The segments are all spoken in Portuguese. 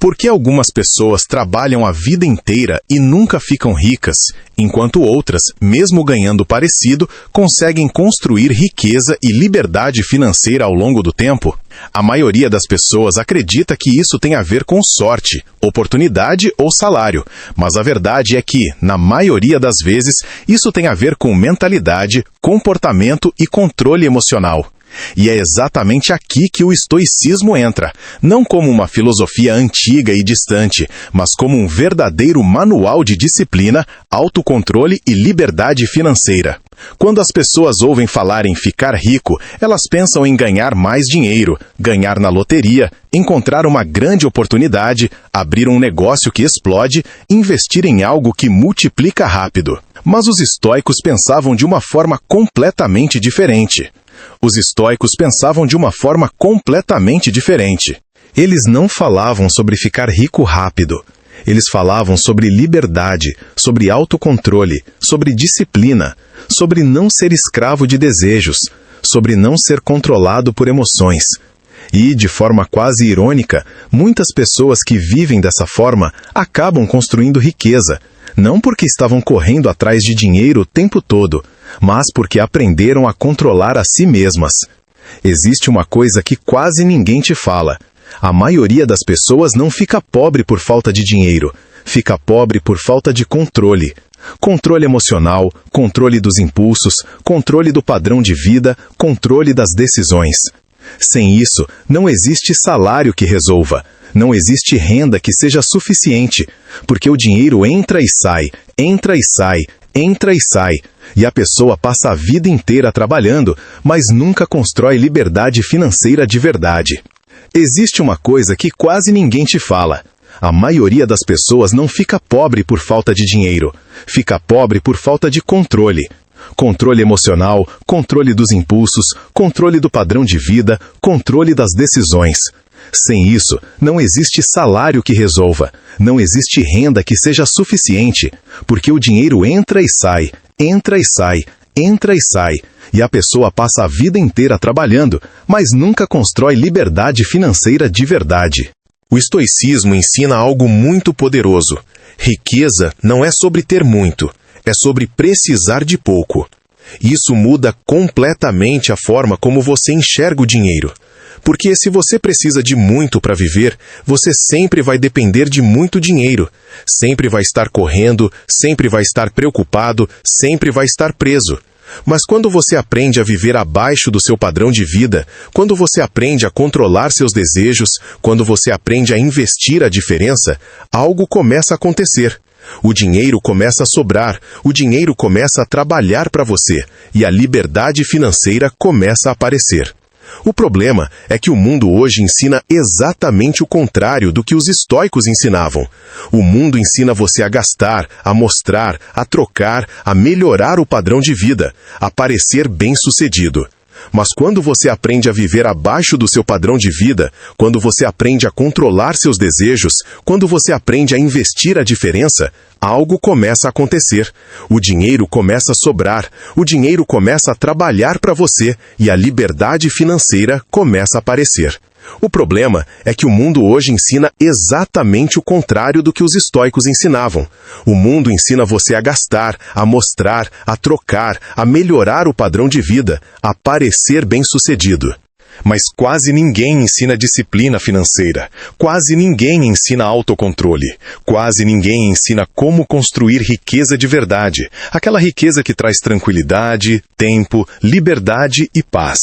Por que algumas pessoas trabalham a vida inteira e nunca ficam ricas, enquanto outras, mesmo ganhando parecido, conseguem construir riqueza e liberdade financeira ao longo do tempo? A maioria das pessoas acredita que isso tem a ver com sorte, oportunidade ou salário, mas a verdade é que, na maioria das vezes, isso tem a ver com mentalidade, comportamento e controle emocional. E é exatamente aqui que o estoicismo entra, não como uma filosofia antiga e distante, mas como um verdadeiro manual de disciplina, autocontrole e liberdade financeira. Quando as pessoas ouvem falar em ficar rico, elas pensam em ganhar mais dinheiro, ganhar na loteria, encontrar uma grande oportunidade, abrir um negócio que explode, investir em algo que multiplica rápido. Mas os estoicos pensavam de uma forma completamente diferente. Os estoicos pensavam de uma forma completamente diferente. Eles não falavam sobre ficar rico rápido. Eles falavam sobre liberdade, sobre autocontrole, sobre disciplina, sobre não ser escravo de desejos, sobre não ser controlado por emoções. E, de forma quase irônica, muitas pessoas que vivem dessa forma acabam construindo riqueza, não porque estavam correndo atrás de dinheiro o tempo todo, mas porque aprenderam a controlar a si mesmas. Existe uma coisa que quase ninguém te fala. A maioria das pessoas não fica pobre por falta de dinheiro, fica pobre por falta de controle. Controle emocional, controle dos impulsos, controle do padrão de vida, controle das decisões. Sem isso, não existe salário que resolva. Não existe renda que seja suficiente, porque o dinheiro entra e sai, entra e sai, entra e sai, e a pessoa passa a vida inteira trabalhando, mas nunca constrói liberdade financeira de verdade. Existe uma coisa que quase ninguém te fala. A maioria das pessoas não fica pobre por falta de dinheiro, fica pobre por falta de controle. Controle emocional, controle dos impulsos, controle do padrão de vida, controle das decisões. Sem isso, não existe salário que resolva, não existe renda que seja suficiente, porque o dinheiro entra e sai, entra e sai, entra e sai, e a pessoa passa a vida inteira trabalhando, mas nunca constrói liberdade financeira de verdade. O estoicismo ensina algo muito poderoso. Riqueza não é sobre ter muito, é sobre precisar de pouco. Isso muda completamente a forma como você enxerga o dinheiro. Porque se você precisa de muito para viver, você sempre vai depender de muito dinheiro. Sempre vai estar correndo, sempre vai estar preocupado, sempre vai estar preso. Mas quando você aprende a viver abaixo do seu padrão de vida, quando você aprende a controlar seus desejos, quando você aprende a investir a diferença, algo começa a acontecer. O dinheiro começa a sobrar, o dinheiro começa a trabalhar para você, e a liberdade financeira começa a aparecer. O problema é que o mundo hoje ensina exatamente o contrário do que os estoicos ensinavam. O mundo ensina você a gastar, a mostrar, a trocar, a melhorar o padrão de vida, a parecer bem-sucedido. Mas quando você aprende a viver abaixo do seu padrão de vida, quando você aprende a controlar seus desejos, quando você aprende a investir a diferença, algo começa a acontecer. O dinheiro começa a sobrar, o dinheiro começa a trabalhar para você e a liberdade financeira começa a aparecer. O problema é que o mundo hoje ensina exatamente o contrário do que os estoicos ensinavam. O mundo ensina você a gastar, a mostrar, a trocar, a melhorar o padrão de vida, a parecer bem-sucedido. Mas quase ninguém ensina disciplina financeira, quase ninguém ensina autocontrole, quase ninguém ensina como construir riqueza de verdade, aquela riqueza que traz tranquilidade, tempo, liberdade e paz.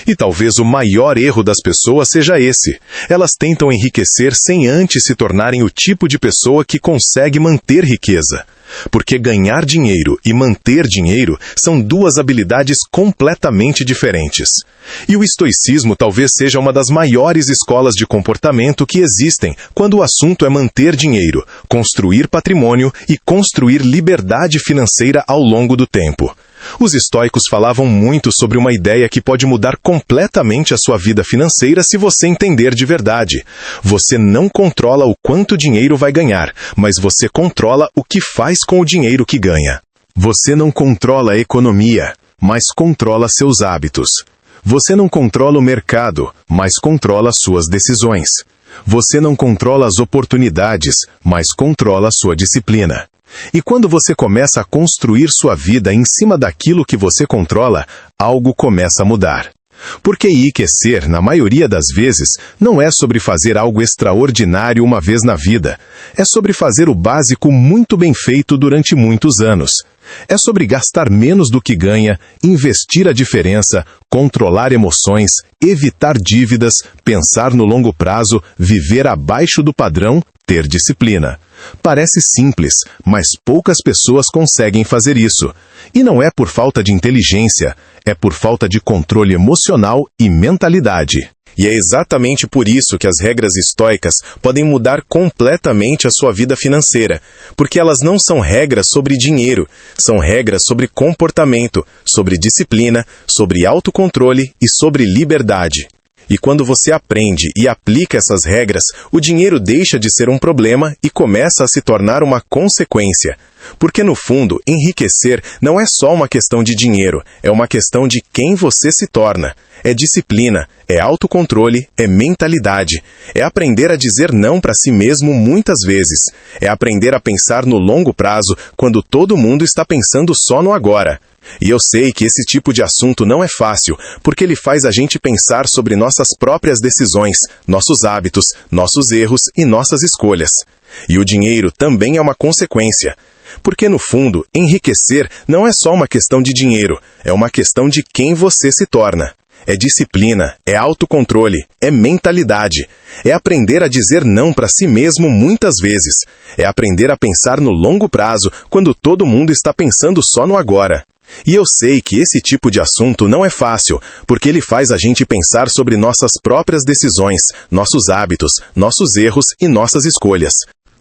E talvez o maior erro das pessoas seja esse. Elas tentam enriquecer sem antes se tornarem o tipo de pessoa que consegue manter riqueza. Porque ganhar dinheiro e manter dinheiro são duas habilidades completamente diferentes. E o estoicismo talvez seja uma das maiores escolas de comportamento que existem quando o assunto é manter dinheiro, construir patrimônio e construir liberdade financeira ao longo do tempo. Os estoicos falavam muito sobre uma ideia que pode mudar completamente a sua vida financeira se você entender de verdade. Você não controla o quanto dinheiro vai ganhar, mas você controla o que faz com o dinheiro que ganha. Você não controla a economia, mas controla seus hábitos. Você não controla o mercado, mas controla suas decisões. Você não controla as oportunidades, mas controla a sua disciplina. E quando você começa a construir sua vida em cima daquilo que você controla, algo começa a mudar. Porque enriquecer, na maioria das vezes, não é sobre fazer algo extraordinário uma vez na vida. É sobre fazer o básico muito bem feito durante muitos anos. É sobre gastar menos do que ganha, investir a diferença, controlar emoções, evitar dívidas, pensar no longo prazo, viver abaixo do padrão, ter disciplina. Parece simples, mas poucas pessoas conseguem fazer isso. E não é por falta de inteligência, é por falta de controle emocional e mentalidade. E é exatamente por isso que as regras estoicas podem mudar completamente a sua vida financeira, porque elas não são regras sobre dinheiro, são regras sobre comportamento, sobre disciplina, sobre autocontrole e sobre liberdade. E quando você aprende e aplica essas regras, o dinheiro deixa de ser um problema e começa a se tornar uma consequência. Porque, no fundo, enriquecer não é só uma questão de dinheiro, é uma questão de quem você se torna. É disciplina, é autocontrole, é mentalidade. É aprender a dizer não para si mesmo muitas vezes. É aprender a pensar no longo prazo quando todo mundo está pensando só no agora. E eu sei que esse tipo de assunto não é fácil, porque ele faz a gente pensar sobre nossas próprias decisões, nossos hábitos, nossos erros e nossas escolhas. E o dinheiro também é uma consequência. Porque, no fundo, enriquecer não é só uma questão de dinheiro, é uma questão de quem você se torna. É disciplina, é autocontrole, é mentalidade. É aprender a dizer não para si mesmo muitas vezes. É aprender a pensar no longo prazo quando todo mundo está pensando só no agora. E eu sei que esse tipo de assunto não é fácil, porque ele faz a gente pensar sobre nossas próprias decisões, nossos hábitos, nossos erros e nossas escolhas.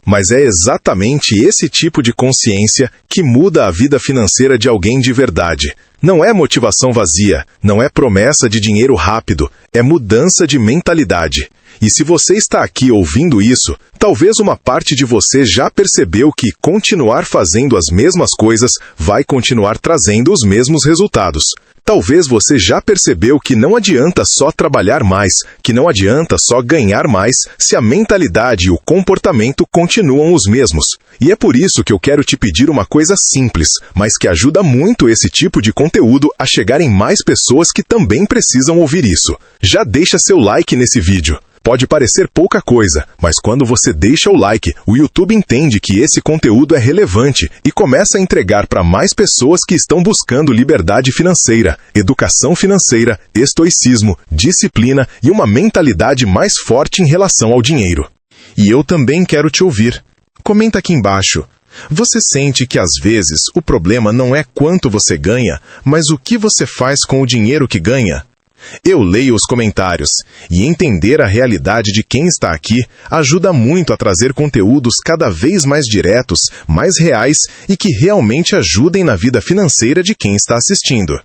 Mas é exatamente esse tipo de consciência que muda a vida financeira de alguém de verdade. Não é motivação vazia, não é promessa de dinheiro rápido, é mudança de mentalidade. E se você está aqui ouvindo isso, talvez uma parte de você já percebeu que continuar fazendo as mesmas coisas vai continuar trazendo os mesmos resultados. Talvez você já percebeu que não adianta só trabalhar mais, que não adianta só ganhar mais, se a mentalidade e o comportamento continuam os mesmos. E é por isso que eu quero te pedir uma coisa simples, mas que ajuda muito esse tipo de conteúdo a chegar em mais pessoas que também precisam ouvir isso. Já deixa seu like nesse vídeo. Pode parecer pouca coisa, mas quando você deixa o like, o YouTube entende que esse conteúdo é relevante e começa a entregar para mais pessoas que estão buscando liberdade financeira, educação financeira, estoicismo, disciplina e uma mentalidade mais forte em relação ao dinheiro. E eu também quero te ouvir. Comenta aqui embaixo. Você sente que às vezes o problema não é quanto você ganha, mas o que você faz com o dinheiro que ganha? Eu leio os comentários, e entender a realidade de quem está aqui ajuda muito a trazer conteúdos cada vez mais diretos, mais reais e que realmente ajudem na vida financeira de quem está assistindo.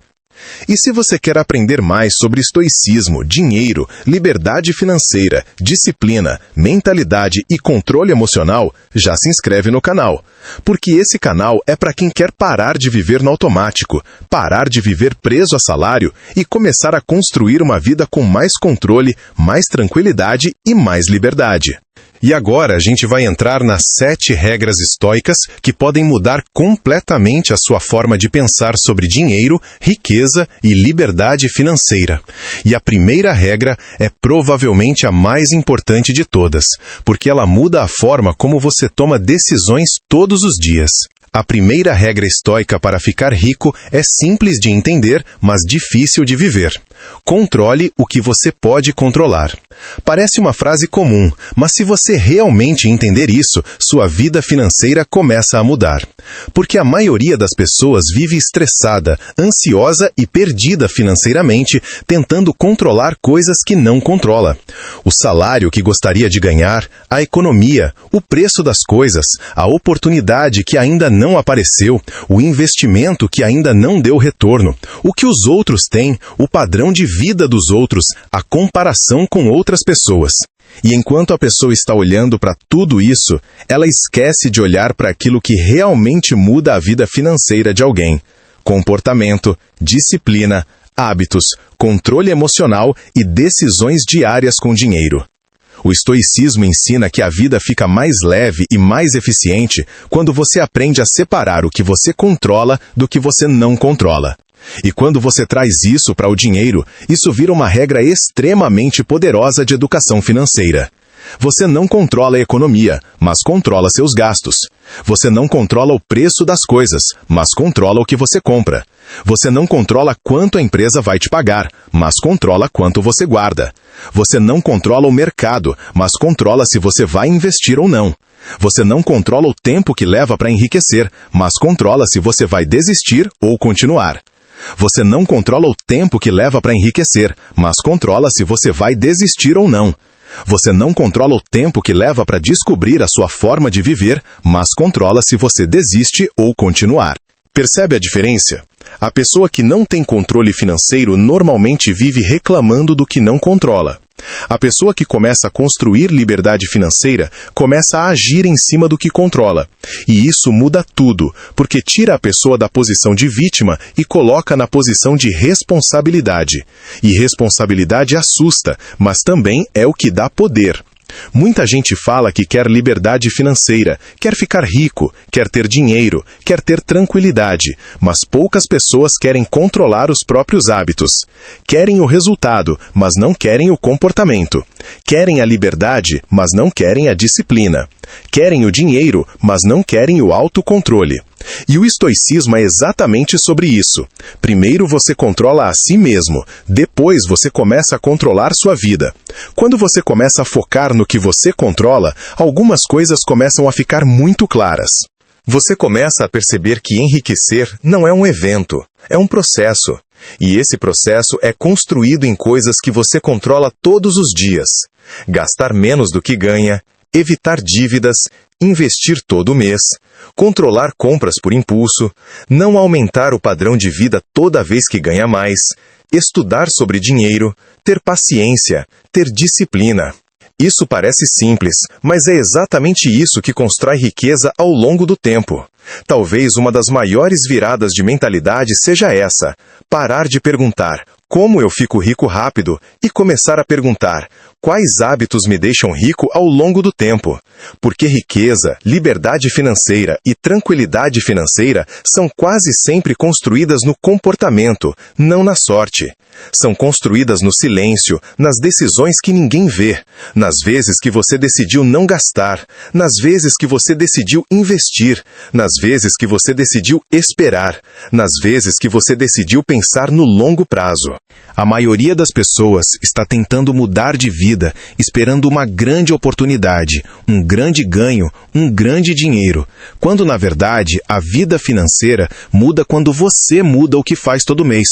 E se você quer aprender mais sobre estoicismo, dinheiro, liberdade financeira, disciplina, mentalidade e controle emocional, já se inscreve no canal. Porque esse canal é para quem quer parar de viver no automático, parar de viver preso a salário e começar a construir uma vida com mais controle, mais tranquilidade e mais liberdade. E agora a gente vai entrar nas 7 regras estoicas que podem mudar completamente a sua forma de pensar sobre dinheiro, riqueza e liberdade financeira. E a primeira regra é provavelmente a mais importante de todas, porque ela muda a forma como você toma decisões todos os dias. A primeira regra estoica para ficar rico é simples de entender, mas difícil de viver. Controle o que você pode controlar. Parece uma frase comum, mas se você realmente entender isso, sua vida financeira começa a mudar. Porque a maioria das pessoas vive estressada, ansiosa e perdida financeiramente, tentando controlar coisas que não controla. O salário que gostaria de ganhar, a economia, o preço das coisas, a oportunidade que ainda não apareceu, o investimento que ainda não deu retorno, o que os outros têm, o padrão de vida dos outros, a comparação com outras pessoas. E enquanto a pessoa está olhando para tudo isso, ela esquece de olhar para aquilo que realmente muda a vida financeira de alguém. Comportamento, disciplina, hábitos, controle emocional e decisões diárias com dinheiro. O estoicismo ensina que a vida fica mais leve e mais eficiente quando você aprende a separar o que você controla do que você não controla. E quando você traz isso para o dinheiro, isso vira uma regra extremamente poderosa de educação financeira. Você não controla a economia, mas controla seus gastos. Você não controla o preço das coisas, mas controla o que você compra. Você não controla quanto a empresa vai te pagar, mas controla quanto você guarda. Você não controla o mercado, mas controla se você vai investir ou não. Você não controla o tempo que leva para enriquecer, mas controla se você vai desistir ou continuar. Você não controla o tempo que leva para enriquecer, mas controla se você vai desistir ou não. Você não controla o tempo que leva para descobrir a sua forma de viver, mas controla se você desiste ou continuar. Percebe a diferença? A pessoa que não tem controle financeiro normalmente vive reclamando do que não controla. A pessoa que começa a construir liberdade financeira começa a agir em cima do que controla. E isso muda tudo, porque tira a pessoa da posição de vítima e coloca na posição de responsabilidade. E responsabilidade assusta, mas também é o que dá poder. Muita gente fala que quer liberdade financeira, quer ficar rico, quer ter dinheiro, quer ter tranquilidade, mas poucas pessoas querem controlar os próprios hábitos. Querem o resultado, mas não querem o comportamento. Querem a liberdade, mas não querem a disciplina. Querem o dinheiro, mas não querem o autocontrole. E o estoicismo é exatamente sobre isso. Primeiro você controla a si mesmo, depois você começa a controlar sua vida. Quando você começa a focar no que você controla, algumas coisas começam a ficar muito claras. Você começa a perceber que enriquecer não é um evento, é um processo. E esse processo é construído em coisas que você controla todos os dias. Gastar menos do que ganha, evitar dívidas, investir todo mês, controlar compras por impulso, não aumentar o padrão de vida toda vez que ganha mais, estudar sobre dinheiro, ter paciência, ter disciplina. Isso parece simples, mas é exatamente isso que constrói riqueza ao longo do tempo. Talvez uma das maiores viradas de mentalidade seja essa: parar de perguntar como eu fico rico rápido e começar a perguntar quais hábitos me deixam rico ao longo do tempo. Porque riqueza, liberdade financeira e tranquilidade financeira são quase sempre construídas no comportamento, não na sorte. São construídas no silêncio, nas decisões que ninguém vê, nas vezes que você decidiu não gastar, nas vezes que você decidiu investir, nas vezes que você decidiu esperar, nas vezes que você decidiu pensar no longo prazo. A maioria das pessoas está tentando mudar de vida, esperando uma grande oportunidade, um grande ganho, um grande dinheiro, quando na verdade a vida financeira muda quando você muda o que faz todo mês.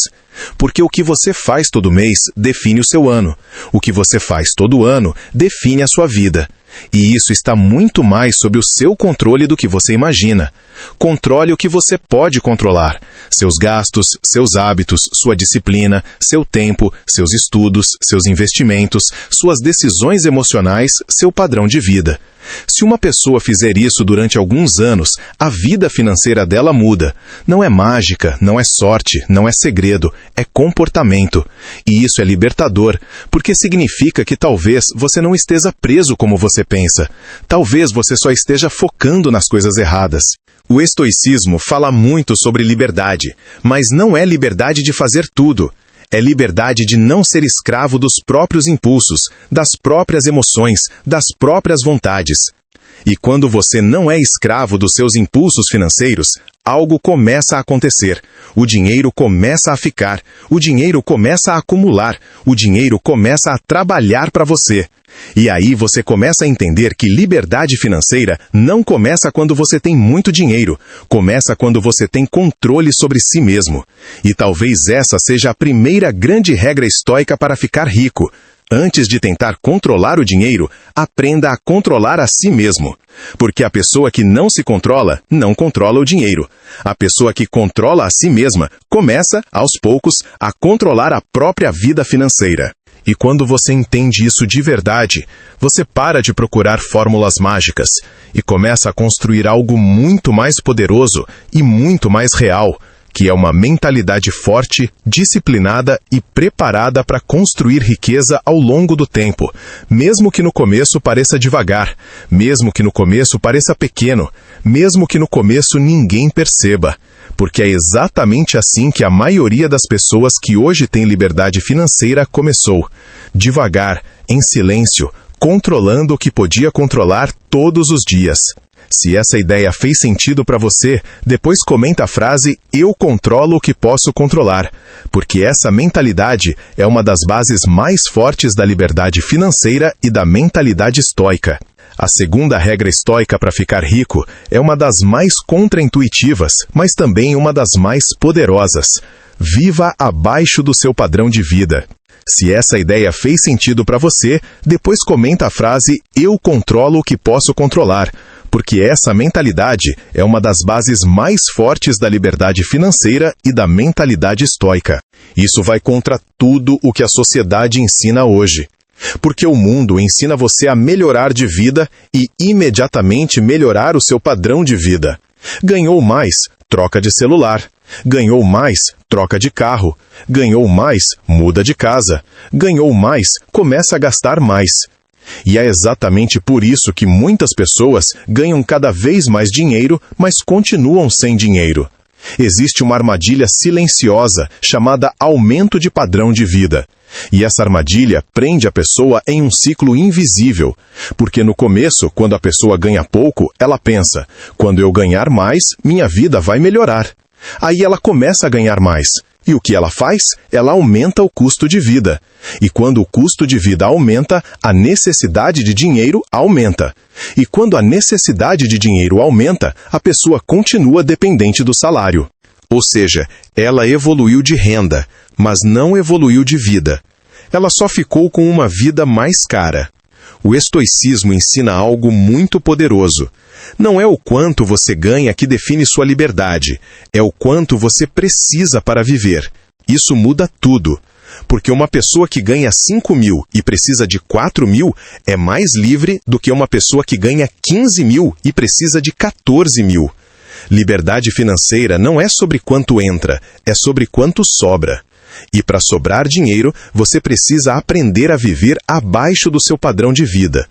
Porque o que você faz todo mês define o seu ano. O que você faz todo ano define a sua vida. E isso está muito mais sob o seu controle do que você imagina. Controle o que você pode controlar: seus gastos, seus hábitos, sua disciplina, seu tempo, seus estudos, seus investimentos, suas decisões emocionais, seu padrão de vida. Se uma pessoa fizer isso durante alguns anos, a vida financeira dela muda. Não é mágica, não é sorte, não é segredo, é comportamento. E isso é libertador, porque significa que talvez você não esteja preso como você pensa. Talvez você só esteja focando nas coisas erradas. O estoicismo fala muito sobre liberdade, mas não é liberdade de fazer tudo. É liberdade de não ser escravo dos próprios impulsos, das próprias emoções, das próprias vontades. E quando você não é escravo dos seus impulsos financeiros, algo começa a acontecer. O dinheiro começa a ficar, o dinheiro começa a acumular, o dinheiro começa a trabalhar para você. E aí você começa a entender que liberdade financeira não começa quando você tem muito dinheiro, começa quando você tem controle sobre si mesmo. E talvez essa seja a primeira grande regra estoica para ficar rico. Antes de tentar controlar o dinheiro, aprenda a controlar a si mesmo. Porque a pessoa que não se controla, não controla o dinheiro. A pessoa que controla a si mesma, começa, aos poucos, a controlar a própria vida financeira. E quando você entende isso de verdade, você para de procurar fórmulas mágicas e começa a construir algo muito mais poderoso e muito mais real. que é uma mentalidade forte, disciplinada e preparada para construir riqueza ao longo do tempo, mesmo que no começo pareça devagar, mesmo que no começo pareça pequeno, mesmo que no começo ninguém perceba. Porque é exatamente assim que a maioria das pessoas que hoje têm liberdade financeira começou. Devagar, em silêncio, controlando o que podia controlar todos os dias. Se essa ideia fez sentido para você, depois comenta a frase "Eu controlo o que posso controlar", porque essa mentalidade é uma das bases mais fortes da liberdade financeira e da mentalidade estoica. A segunda regra estoica para ficar rico é uma das mais contraintuitivas, mas também uma das mais poderosas. Viva abaixo do seu padrão de vida. Se essa ideia fez sentido para você, depois comenta a frase "Eu controlo o que posso controlar", porque essa mentalidade é uma das bases mais fortes da liberdade financeira e da mentalidade estoica. Isso vai contra tudo o que a sociedade ensina hoje. Porque o mundo ensina você a melhorar de vida e imediatamente melhorar o seu padrão de vida. Ganhou mais, troca de celular. Ganhou mais, troca de carro. Ganhou mais, muda de casa. Ganhou mais, começa a gastar mais. E é exatamente por isso que muitas pessoas ganham cada vez mais dinheiro, mas continuam sem dinheiro. Existe uma armadilha silenciosa chamada aumento de padrão de vida. E essa armadilha prende a pessoa em um ciclo invisível. Porque no começo, quando a pessoa ganha pouco, ela pensa: quando eu ganhar mais, minha vida vai melhorar. Aí ela começa a ganhar mais. E o que ela faz? Ela aumenta o custo de vida. E quando o custo de vida aumenta, a necessidade de dinheiro aumenta. E quando a necessidade de dinheiro aumenta, a pessoa continua dependente do salário. Ou seja, ela evoluiu de renda, mas não evoluiu de vida. Ela só ficou com uma vida mais cara. O estoicismo ensina algo muito poderoso. Não é o quanto você ganha que define sua liberdade, é o quanto você precisa para viver. Isso muda tudo. Porque uma pessoa que ganha 5 mil e precisa de 4 mil é mais livre do que uma pessoa que ganha 15 mil e precisa de 14 mil. Liberdade financeira não é sobre quanto entra, é sobre quanto sobra. E para sobrar dinheiro, você precisa aprender a viver abaixo do seu padrão de vida.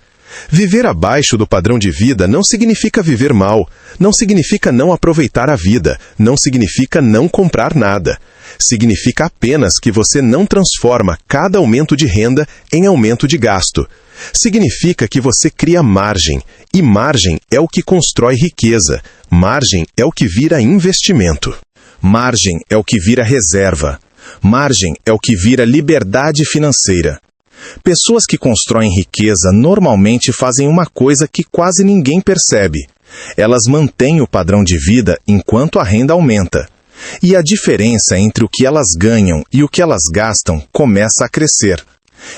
Viver abaixo do padrão de vida não significa viver mal, não significa não aproveitar a vida, não significa não comprar nada. Significa apenas que você não transforma cada aumento de renda em aumento de gasto. Significa que você cria margem, e margem é o que constrói riqueza. Margem é o que vira investimento. Margem é o que vira reserva. Margem é o que vira liberdade financeira. Pessoas que constroem riqueza normalmente fazem uma coisa que quase ninguém percebe. Elas mantêm o padrão de vida enquanto a renda aumenta. E a diferença entre o que elas ganham e o que elas gastam começa a crescer.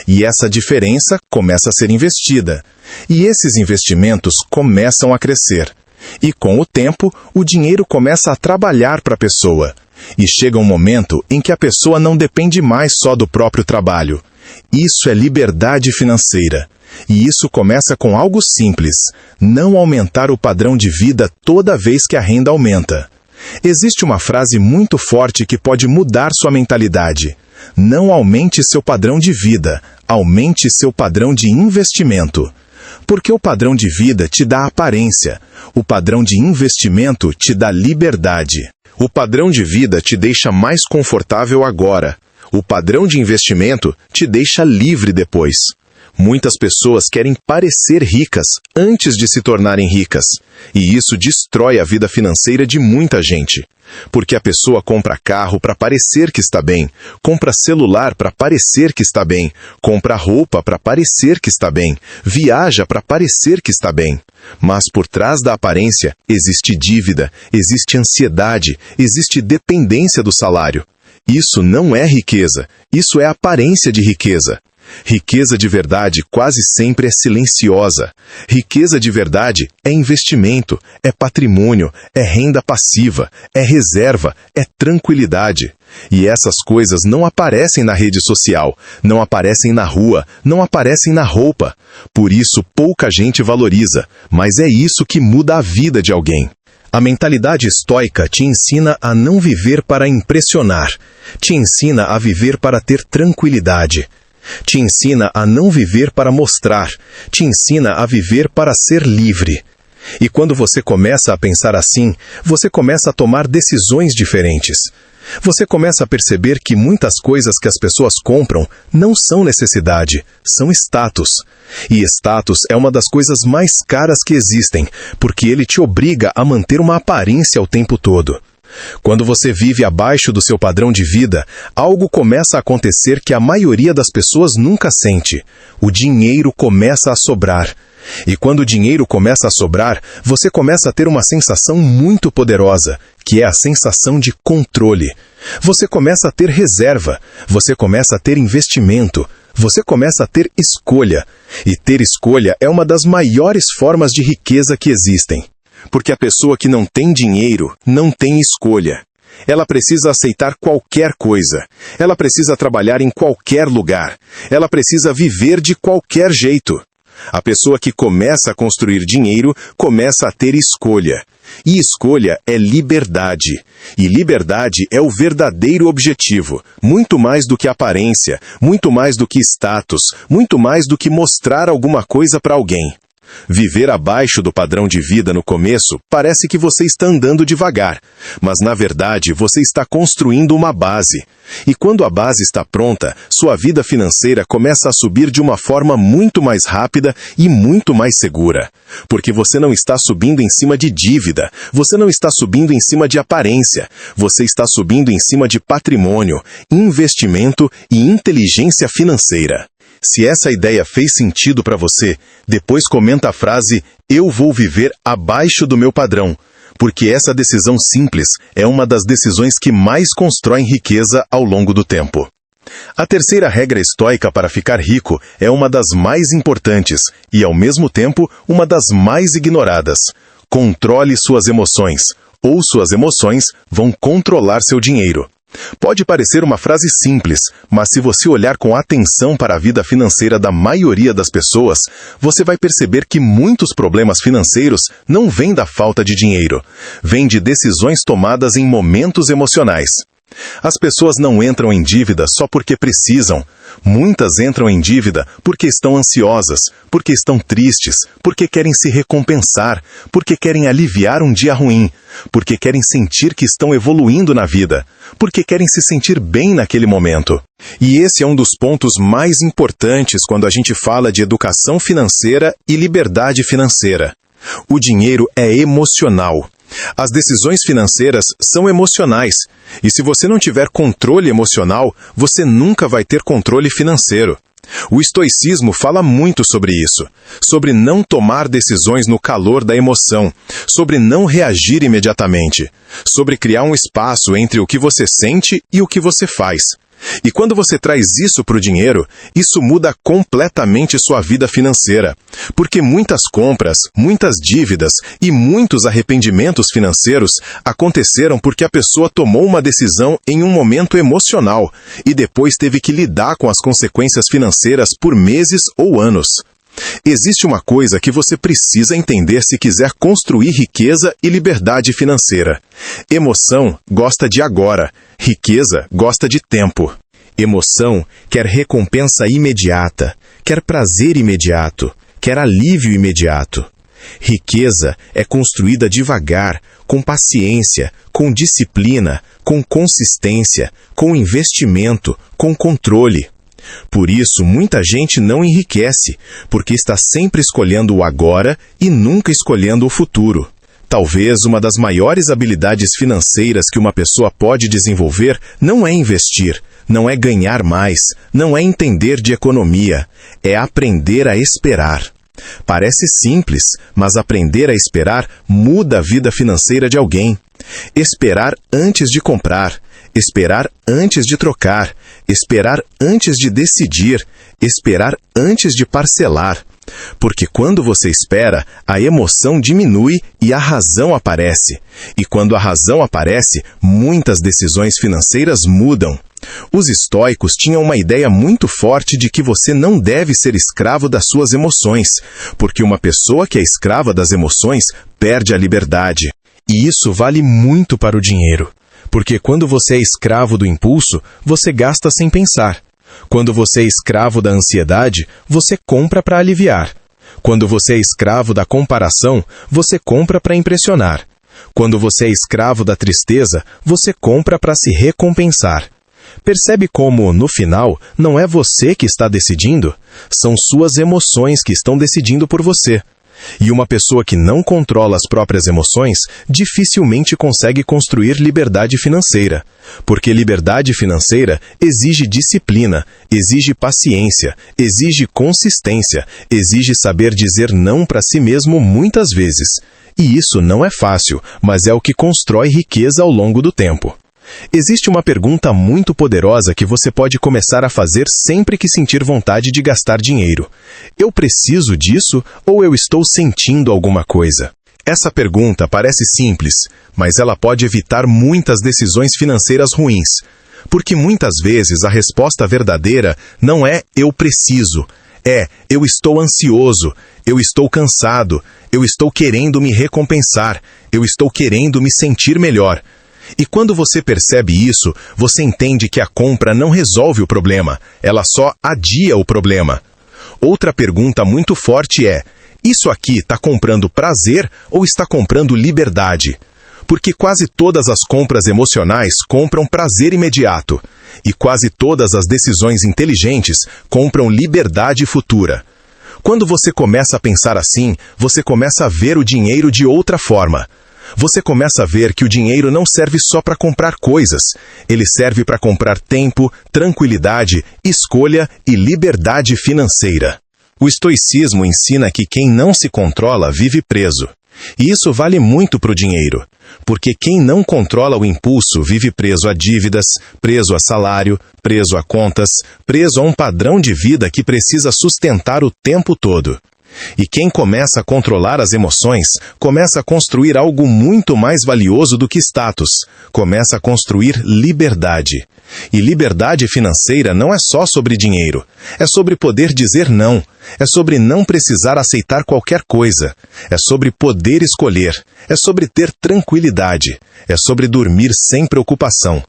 E essa diferença começa a ser investida. E esses investimentos começam a crescer. E com o tempo, o dinheiro começa a trabalhar para a pessoa. E chega um momento em que a pessoa não depende mais só do próprio trabalho. Isso é liberdade financeira. E isso começa com algo simples: não aumentar o padrão de vida toda vez que a renda aumenta. Existe uma frase muito forte que pode mudar sua mentalidade. Não aumente seu padrão de vida, aumente seu padrão de investimento. Porque o padrão de vida te dá aparência. O padrão de investimento te dá liberdade. O padrão de vida te deixa mais confortável agora. O padrão de investimento te deixa livre depois. Muitas pessoas querem parecer ricas antes de se tornarem ricas. E isso destrói a vida financeira de muita gente. Porque a pessoa compra carro para parecer que está bem, compra celular para parecer que está bem, compra roupa para parecer que está bem, viaja para parecer que está bem. Mas por trás da aparência existe dívida, existe ansiedade, existe dependência do salário. Isso não é riqueza, isso é aparência de riqueza. Riqueza de verdade quase sempre é silenciosa. Riqueza de verdade é investimento, é patrimônio, é renda passiva, é reserva, é tranquilidade. E essas coisas não aparecem na rede social, não aparecem na rua, não aparecem na roupa. Por isso pouca gente valoriza, mas é isso que muda a vida de alguém. A mentalidade estoica te ensina a não viver para impressionar, te ensina a viver para ter tranquilidade, te ensina a não viver para mostrar, te ensina a viver para ser livre. E quando você começa a pensar assim, você começa a tomar decisões diferentes. Você começa a perceber que muitas coisas que as pessoas compram não são necessidade, são status. E status é uma das coisas mais caras que existem, porque ele te obriga a manter uma aparência o tempo todo. Quando você vive abaixo do seu padrão de vida, algo começa a acontecer que a maioria das pessoas nunca sente. O dinheiro começa a sobrar. E quando o dinheiro começa a sobrar, você começa a ter uma sensação muito poderosa, que é a sensação de controle. Você começa a ter reserva, você começa a ter investimento, você começa a ter escolha. E ter escolha é uma das maiores formas de riqueza que existem. Porque a pessoa que não tem dinheiro não tem escolha. Ela precisa aceitar qualquer coisa. Ela precisa trabalhar em qualquer lugar. Ela precisa viver de qualquer jeito. A pessoa que começa a construir dinheiro começa a ter escolha. E escolha é liberdade. E liberdade é o verdadeiro objetivo. Muito mais do que aparência, muito mais do que status, muito mais do que mostrar alguma coisa para alguém. Viver abaixo do padrão de vida no começo parece que você está andando devagar, mas na verdade você está construindo uma base. E quando a base está pronta, sua vida financeira começa a subir de uma forma muito mais rápida e muito mais segura. Porque você não está subindo em cima de dívida, você não está subindo em cima de aparência, você está subindo em cima de patrimônio, investimento e inteligência financeira. Se essa ideia fez sentido para você, depois comenta a frase "Eu vou viver abaixo do meu padrão", porque essa decisão simples é uma das decisões que mais constroem riqueza ao longo do tempo. A terceira regra estoica para ficar rico é uma das mais importantes e, ao mesmo tempo, uma das mais ignoradas. Controle suas emoções, ou suas emoções vão controlar seu dinheiro. Pode parecer uma frase simples, mas se você olhar com atenção para a vida financeira da maioria das pessoas, você vai perceber que muitos problemas financeiros não vêm da falta de dinheiro, vêm de decisões tomadas em momentos emocionais. As pessoas não entram em dívida só porque precisam. Muitas entram em dívida porque estão ansiosas, porque estão tristes, porque querem se recompensar, porque querem aliviar um dia ruim, porque querem sentir que estão evoluindo na vida, porque querem se sentir bem naquele momento. E esse é um dos pontos mais importantes quando a gente fala de educação financeira e liberdade financeira. O dinheiro é emocional. As decisões financeiras são emocionais, e se você não tiver controle emocional, você nunca vai ter controle financeiro. O estoicismo fala muito sobre isso, sobre não tomar decisões no calor da emoção, sobre não reagir imediatamente, sobre criar um espaço entre o que você sente e o que você faz. E quando você traz isso para o dinheiro, isso muda completamente sua vida financeira. Porque muitas compras, muitas dívidas e muitos arrependimentos financeiros aconteceram porque a pessoa tomou uma decisão em um momento emocional e depois teve que lidar com as consequências financeiras por meses ou anos. Existe uma coisa que você precisa entender se quiser construir riqueza e liberdade financeira. Emoção gosta de agora, riqueza gosta de tempo. Emoção quer recompensa imediata, quer prazer imediato, quer alívio imediato. Riqueza é construída devagar, com paciência, com disciplina, com consistência, com investimento, com controle. Por isso, muita gente não enriquece, porque está sempre escolhendo o agora e nunca escolhendo o futuro. Talvez uma das maiores habilidades financeiras que uma pessoa pode desenvolver não é investir, não é ganhar mais, não é entender de economia, é aprender a esperar. Parece simples, mas aprender a esperar muda a vida financeira de alguém. Esperar antes de comprar, esperar antes de trocar, esperar antes de decidir, esperar antes de parcelar. Porque quando você espera, a emoção diminui e a razão aparece. E quando a razão aparece, muitas decisões financeiras mudam. Os estoicos tinham uma ideia muito forte de que você não deve ser escravo das suas emoções, porque uma pessoa que é escrava das emoções perde a liberdade. E isso vale muito para o dinheiro, porque quando você é escravo do impulso, você gasta sem pensar. Quando você é escravo da ansiedade, você compra para aliviar. Quando você é escravo da comparação, você compra para impressionar. Quando você é escravo da tristeza, você compra para se recompensar. Percebe como, no final, não é você que está decidindo? São suas emoções que estão decidindo por você. E uma pessoa que não controla as próprias emoções dificilmente consegue construir liberdade financeira. Porque liberdade financeira exige disciplina, exige paciência, exige consistência, exige saber dizer não para si mesmo muitas vezes. E isso não é fácil, mas é o que constrói riqueza ao longo do tempo. Existe uma pergunta muito poderosa que você pode começar a fazer sempre que sentir vontade de gastar dinheiro. Eu preciso disso ou eu estou sentindo alguma coisa? Essa pergunta parece simples, mas ela pode evitar muitas decisões financeiras ruins. Porque muitas vezes a resposta verdadeira não é eu preciso, é eu estou ansioso, eu estou cansado, eu estou querendo me recompensar, eu estou querendo me sentir melhor. E quando você percebe isso, você entende que a compra não resolve o problema, ela só adia o problema. Outra pergunta muito forte é, isso aqui está comprando prazer ou está comprando liberdade? Porque quase todas as compras emocionais compram prazer imediato. E quase todas as decisões inteligentes compram liberdade futura. Quando você começa a pensar assim, você começa a ver o dinheiro de outra forma. Você começa a ver que o dinheiro não serve só para comprar coisas. Ele serve para comprar tempo, tranquilidade, escolha e liberdade financeira. O estoicismo ensina que quem não se controla vive preso. E isso vale muito para o dinheiro. Porque quem não controla o impulso vive preso a dívidas, preso a salário, preso a contas, preso a um padrão de vida que precisa sustentar o tempo todo. E quem começa a controlar as emoções, começa a construir algo muito mais valioso do que status. Começa a construir liberdade. E liberdade financeira não é só sobre dinheiro. É sobre poder dizer não. É sobre não precisar aceitar qualquer coisa. É sobre poder escolher. É sobre ter tranquilidade. É sobre dormir sem preocupação.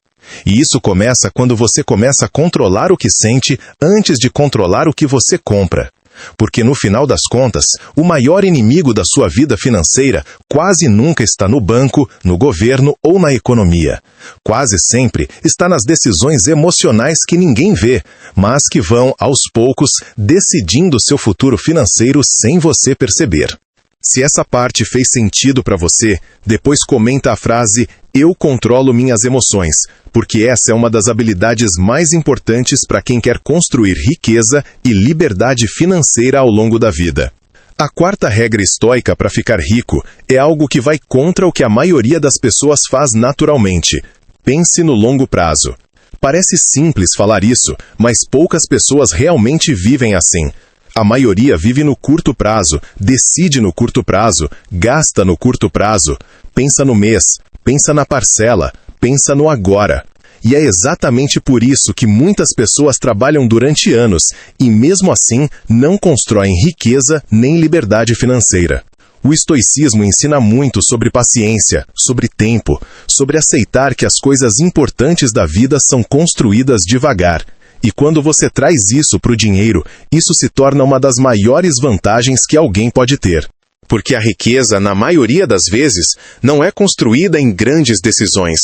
E isso começa quando você começa a controlar o que sente antes de controlar o que você compra. Porque no final das contas, o maior inimigo da sua vida financeira quase nunca está no banco, no governo ou na economia. Quase sempre está nas decisões emocionais que ninguém vê, mas que vão, aos poucos, decidindo seu futuro financeiro sem você perceber. Se essa parte fez sentido para você, depois comenta a frase "Eu controlo minhas emoções", porque essa é uma das habilidades mais importantes para quem quer construir riqueza e liberdade financeira ao longo da vida. A quarta regra estoica para ficar rico é algo que vai contra o que a maioria das pessoas faz naturalmente. Pense no longo prazo. Parece simples falar isso, mas poucas pessoas realmente vivem assim. A maioria vive no curto prazo, decide no curto prazo, gasta no curto prazo, pensa no mês, pensa na parcela, pensa no agora. E é exatamente por isso que muitas pessoas trabalham durante anos e, mesmo assim, não constroem riqueza nem liberdade financeira. O estoicismo ensina muito sobre paciência, sobre tempo, sobre aceitar que as coisas importantes da vida são construídas devagar. E quando você traz isso para o dinheiro, isso se torna uma das maiores vantagens que alguém pode ter. Porque a riqueza, na maioria das vezes, não é construída em grandes decisões.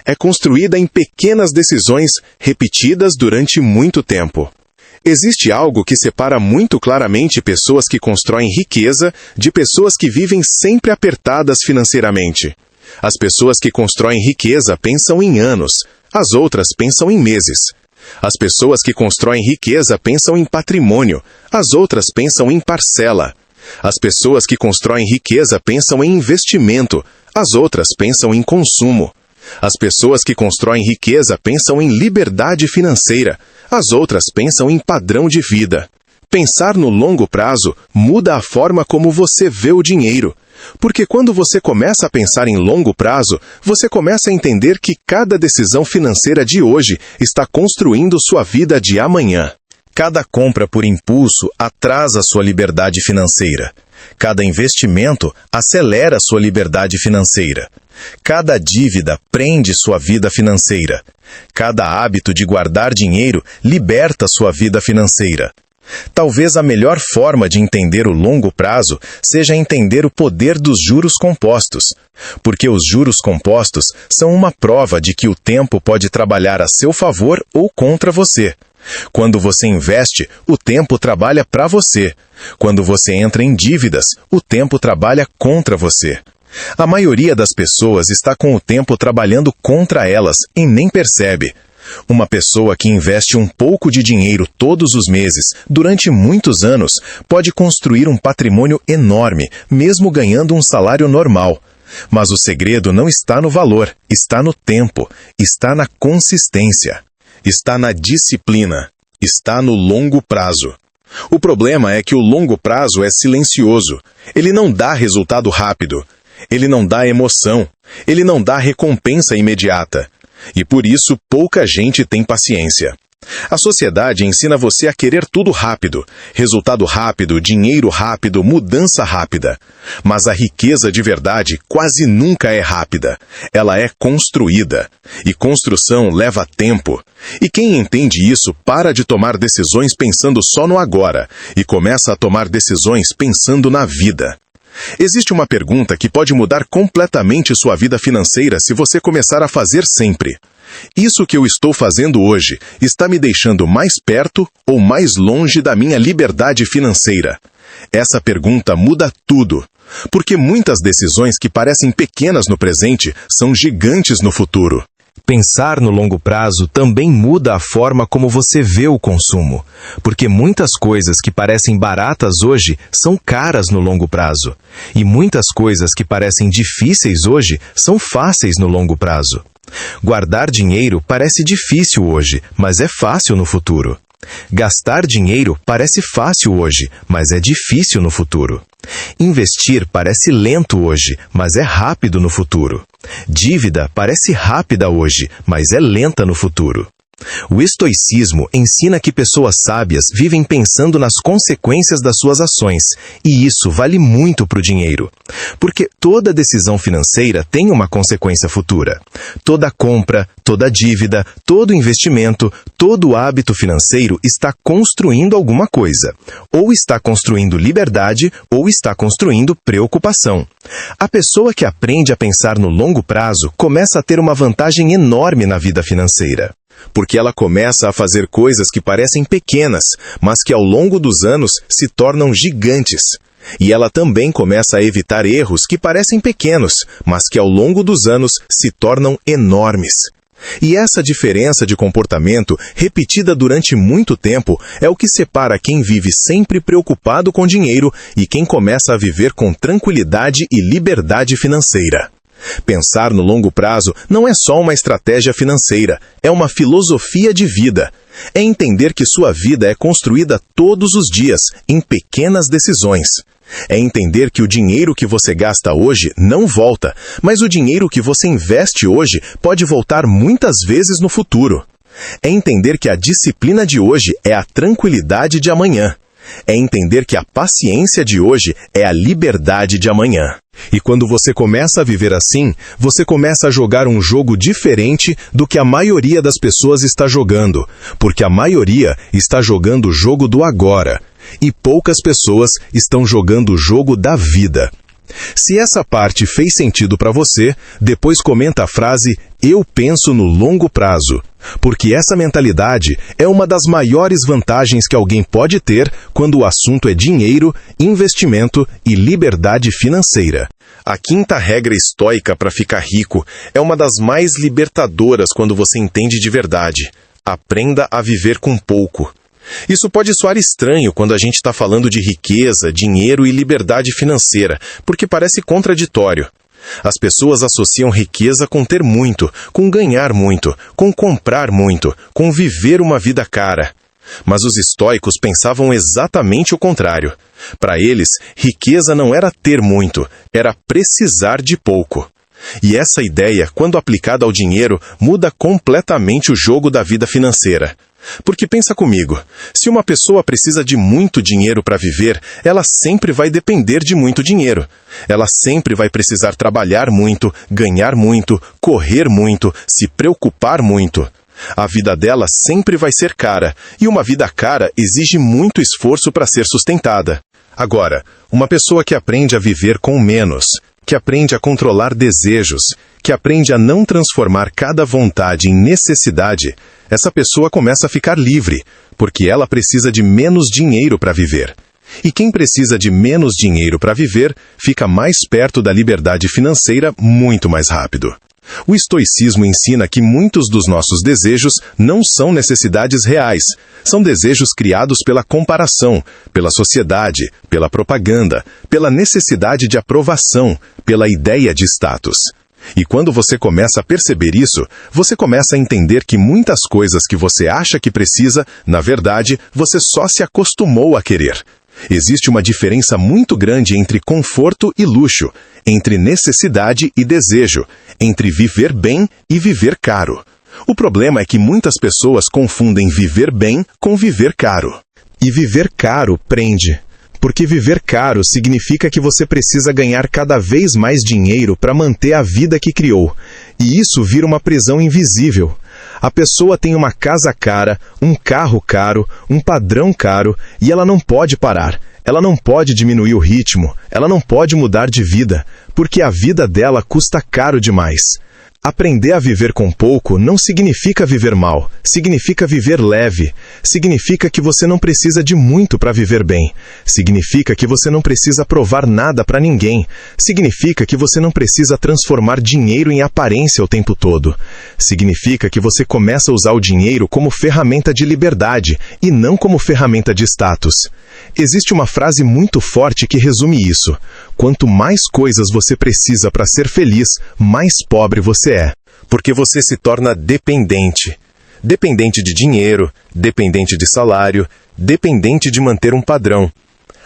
É construída em pequenas decisões repetidas durante muito tempo. Existe algo que separa muito claramente pessoas que constroem riqueza de pessoas que vivem sempre apertadas financeiramente. As pessoas que constroem riqueza pensam em anos, as outras pensam em meses. As pessoas que constroem riqueza pensam em patrimônio, as outras pensam em parcela. As pessoas que constroem riqueza pensam em investimento, as outras pensam em consumo. As pessoas que constroem riqueza pensam em liberdade financeira, as outras pensam em padrão de vida. Pensar no longo prazo muda a forma como você vê o dinheiro. Porque quando você começa a pensar em longo prazo, você começa a entender que cada decisão financeira de hoje está construindo sua vida de amanhã. Cada compra por impulso atrasa sua liberdade financeira. Cada investimento acelera sua liberdade financeira. Cada dívida prende sua vida financeira. Cada hábito de guardar dinheiro liberta sua vida financeira. Talvez a melhor forma de entender o longo prazo seja entender o poder dos juros compostos, porque os juros compostos são uma prova de que o tempo pode trabalhar a seu favor ou contra você. Quando você investe, o tempo trabalha para você. Quando você entra em dívidas, o tempo trabalha contra você. A maioria das pessoas está com o tempo trabalhando contra elas e nem percebe. Uma pessoa que investe um pouco de dinheiro todos os meses, durante muitos anos, pode construir um patrimônio enorme, mesmo ganhando um salário normal. Mas o segredo não está no valor, está no tempo, está na consistência, está na disciplina, está no longo prazo. O problema é que o longo prazo é silencioso. Ele não dá resultado rápido. Ele não dá emoção. Ele não dá recompensa imediata. E por isso pouca gente tem paciência. A sociedade ensina você a querer tudo rápido, resultado rápido, dinheiro rápido, mudança rápida. Mas a riqueza de verdade quase nunca é rápida. Ela é construída. E construção leva tempo. E quem entende isso para de tomar decisões pensando só no agora e começa a tomar decisões pensando na vida. Existe uma pergunta que pode mudar completamente sua vida financeira se você começar a fazer sempre. Isso que eu estou fazendo hoje está me deixando mais perto ou mais longe da minha liberdade financeira? Essa pergunta muda tudo, porque muitas decisões que parecem pequenas no presente são gigantes no futuro. Pensar no longo prazo também muda a forma como você vê o consumo, porque muitas coisas que parecem baratas hoje são caras no longo prazo, e muitas coisas que parecem difíceis hoje são fáceis no longo prazo. Guardar dinheiro parece difícil hoje, mas é fácil no futuro. Gastar dinheiro parece fácil hoje, mas é difícil no futuro. Investir parece lento hoje, mas é rápido no futuro. Dívida parece rápida hoje, mas é lenta no futuro. O estoicismo ensina que pessoas sábias vivem pensando nas consequências das suas ações, e isso vale muito para o dinheiro. Porque toda decisão financeira tem uma consequência futura. Toda compra, toda dívida, todo investimento, todo hábito financeiro está construindo alguma coisa. Ou está construindo liberdade, ou está construindo preocupação. A pessoa que aprende a pensar no longo prazo começa a ter uma vantagem enorme na vida financeira. Porque ela começa a fazer coisas que parecem pequenas, mas que ao longo dos anos se tornam gigantes. E ela também começa a evitar erros que parecem pequenos, mas que ao longo dos anos se tornam enormes. E essa diferença de comportamento, repetida durante muito tempo, é o que separa quem vive sempre preocupado com dinheiro e quem começa a viver com tranquilidade e liberdade financeira. Pensar no longo prazo não é só uma estratégia financeira, é uma filosofia de vida. É entender que sua vida é construída todos os dias, em pequenas decisões. É entender que o dinheiro que você gasta hoje não volta, mas o dinheiro que você investe hoje pode voltar muitas vezes no futuro. É entender que a disciplina de hoje é a tranquilidade de amanhã. É entender que a paciência de hoje é a liberdade de amanhã. E quando você começa a viver assim, você começa a jogar um jogo diferente do que a maioria das pessoas está jogando, porque a maioria está jogando o jogo do agora, e poucas pessoas estão jogando o jogo da vida. Se essa parte fez sentido para você, depois comenta a frase "Eu penso no longo prazo", porque essa mentalidade é uma das maiores vantagens que alguém pode ter quando o assunto é dinheiro, investimento e liberdade financeira. A quinta regra estoica para ficar rico é uma das mais libertadoras quando você entende de verdade. Aprenda a viver com pouco. Isso pode soar estranho quando a gente está falando de riqueza, dinheiro e liberdade financeira, porque parece contraditório. As pessoas associam riqueza com ter muito, com ganhar muito, com comprar muito, com viver uma vida cara. Mas os estoicos pensavam exatamente o contrário. Para eles, riqueza não era ter muito, era precisar de pouco. E essa ideia, quando aplicada ao dinheiro, muda completamente o jogo da vida financeira. Porque pensa comigo, se uma pessoa precisa de muito dinheiro para viver, ela sempre vai depender de muito dinheiro. Ela sempre vai precisar trabalhar muito, ganhar muito, correr muito, se preocupar muito. A vida dela sempre vai ser cara, e uma vida cara exige muito esforço para ser sustentada. Agora, uma pessoa que aprende a viver com menos, que aprende a controlar desejos, que aprende a não transformar cada vontade em necessidade, essa pessoa começa a ficar livre, porque ela precisa de menos dinheiro para viver. E quem precisa de menos dinheiro para viver, fica mais perto da liberdade financeira muito mais rápido. O estoicismo ensina que muitos dos nossos desejos não são necessidades reais, são desejos criados pela comparação, pela sociedade, pela propaganda, pela necessidade de aprovação, pela ideia de status. E quando você começa a perceber isso, você começa a entender que muitas coisas que você acha que precisa, na verdade, você só se acostumou a querer. Existe uma diferença muito grande entre conforto e luxo, entre necessidade e desejo, entre viver bem e viver caro. O problema é que muitas pessoas confundem viver bem com viver caro. E viver caro prende. Porque viver caro significa que você precisa ganhar cada vez mais dinheiro para manter a vida que criou. E isso vira uma prisão invisível. A pessoa tem uma casa cara, um carro caro, um padrão caro, e ela não pode parar. Ela não pode diminuir o ritmo, ela não pode mudar de vida, porque a vida dela custa caro demais. Aprender a viver com pouco não significa viver mal, significa viver leve. Significa que você não precisa de muito para viver bem. Significa que você não precisa provar nada para ninguém. Significa que você não precisa transformar dinheiro em aparência o tempo todo. Significa que você começa a usar o dinheiro como ferramenta de liberdade e não como ferramenta de status. Existe uma frase muito forte que resume isso. Quanto mais coisas você precisa para ser feliz, mais pobre você é. Porque você se torna dependente. Dependente de dinheiro, dependente de salário, dependente de manter um padrão.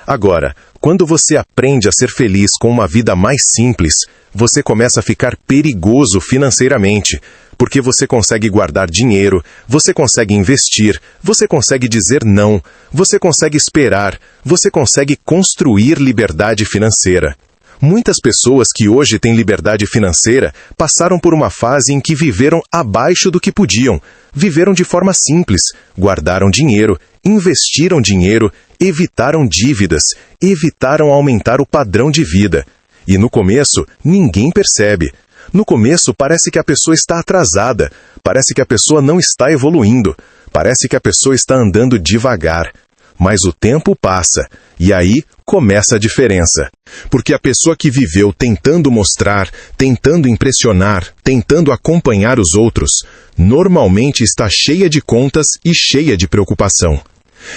Agora, quando você aprende a ser feliz com uma vida mais simples, você começa a ficar perigoso financeiramente, porque você consegue guardar dinheiro, você consegue investir, você consegue dizer não, você consegue esperar, você consegue construir liberdade financeira. Muitas pessoas que hoje têm liberdade financeira passaram por uma fase em que viveram abaixo do que podiam. Viveram de forma simples, guardaram dinheiro, investiram dinheiro, evitaram dívidas, evitaram aumentar o padrão de vida. E no começo, ninguém percebe. No começo, parece que a pessoa está atrasada, parece que a pessoa não está evoluindo, parece que a pessoa está andando devagar. Mas o tempo passa, e aí começa a diferença. Porque a pessoa que viveu tentando mostrar, tentando impressionar, tentando acompanhar os outros, normalmente está cheia de contas e cheia de preocupação.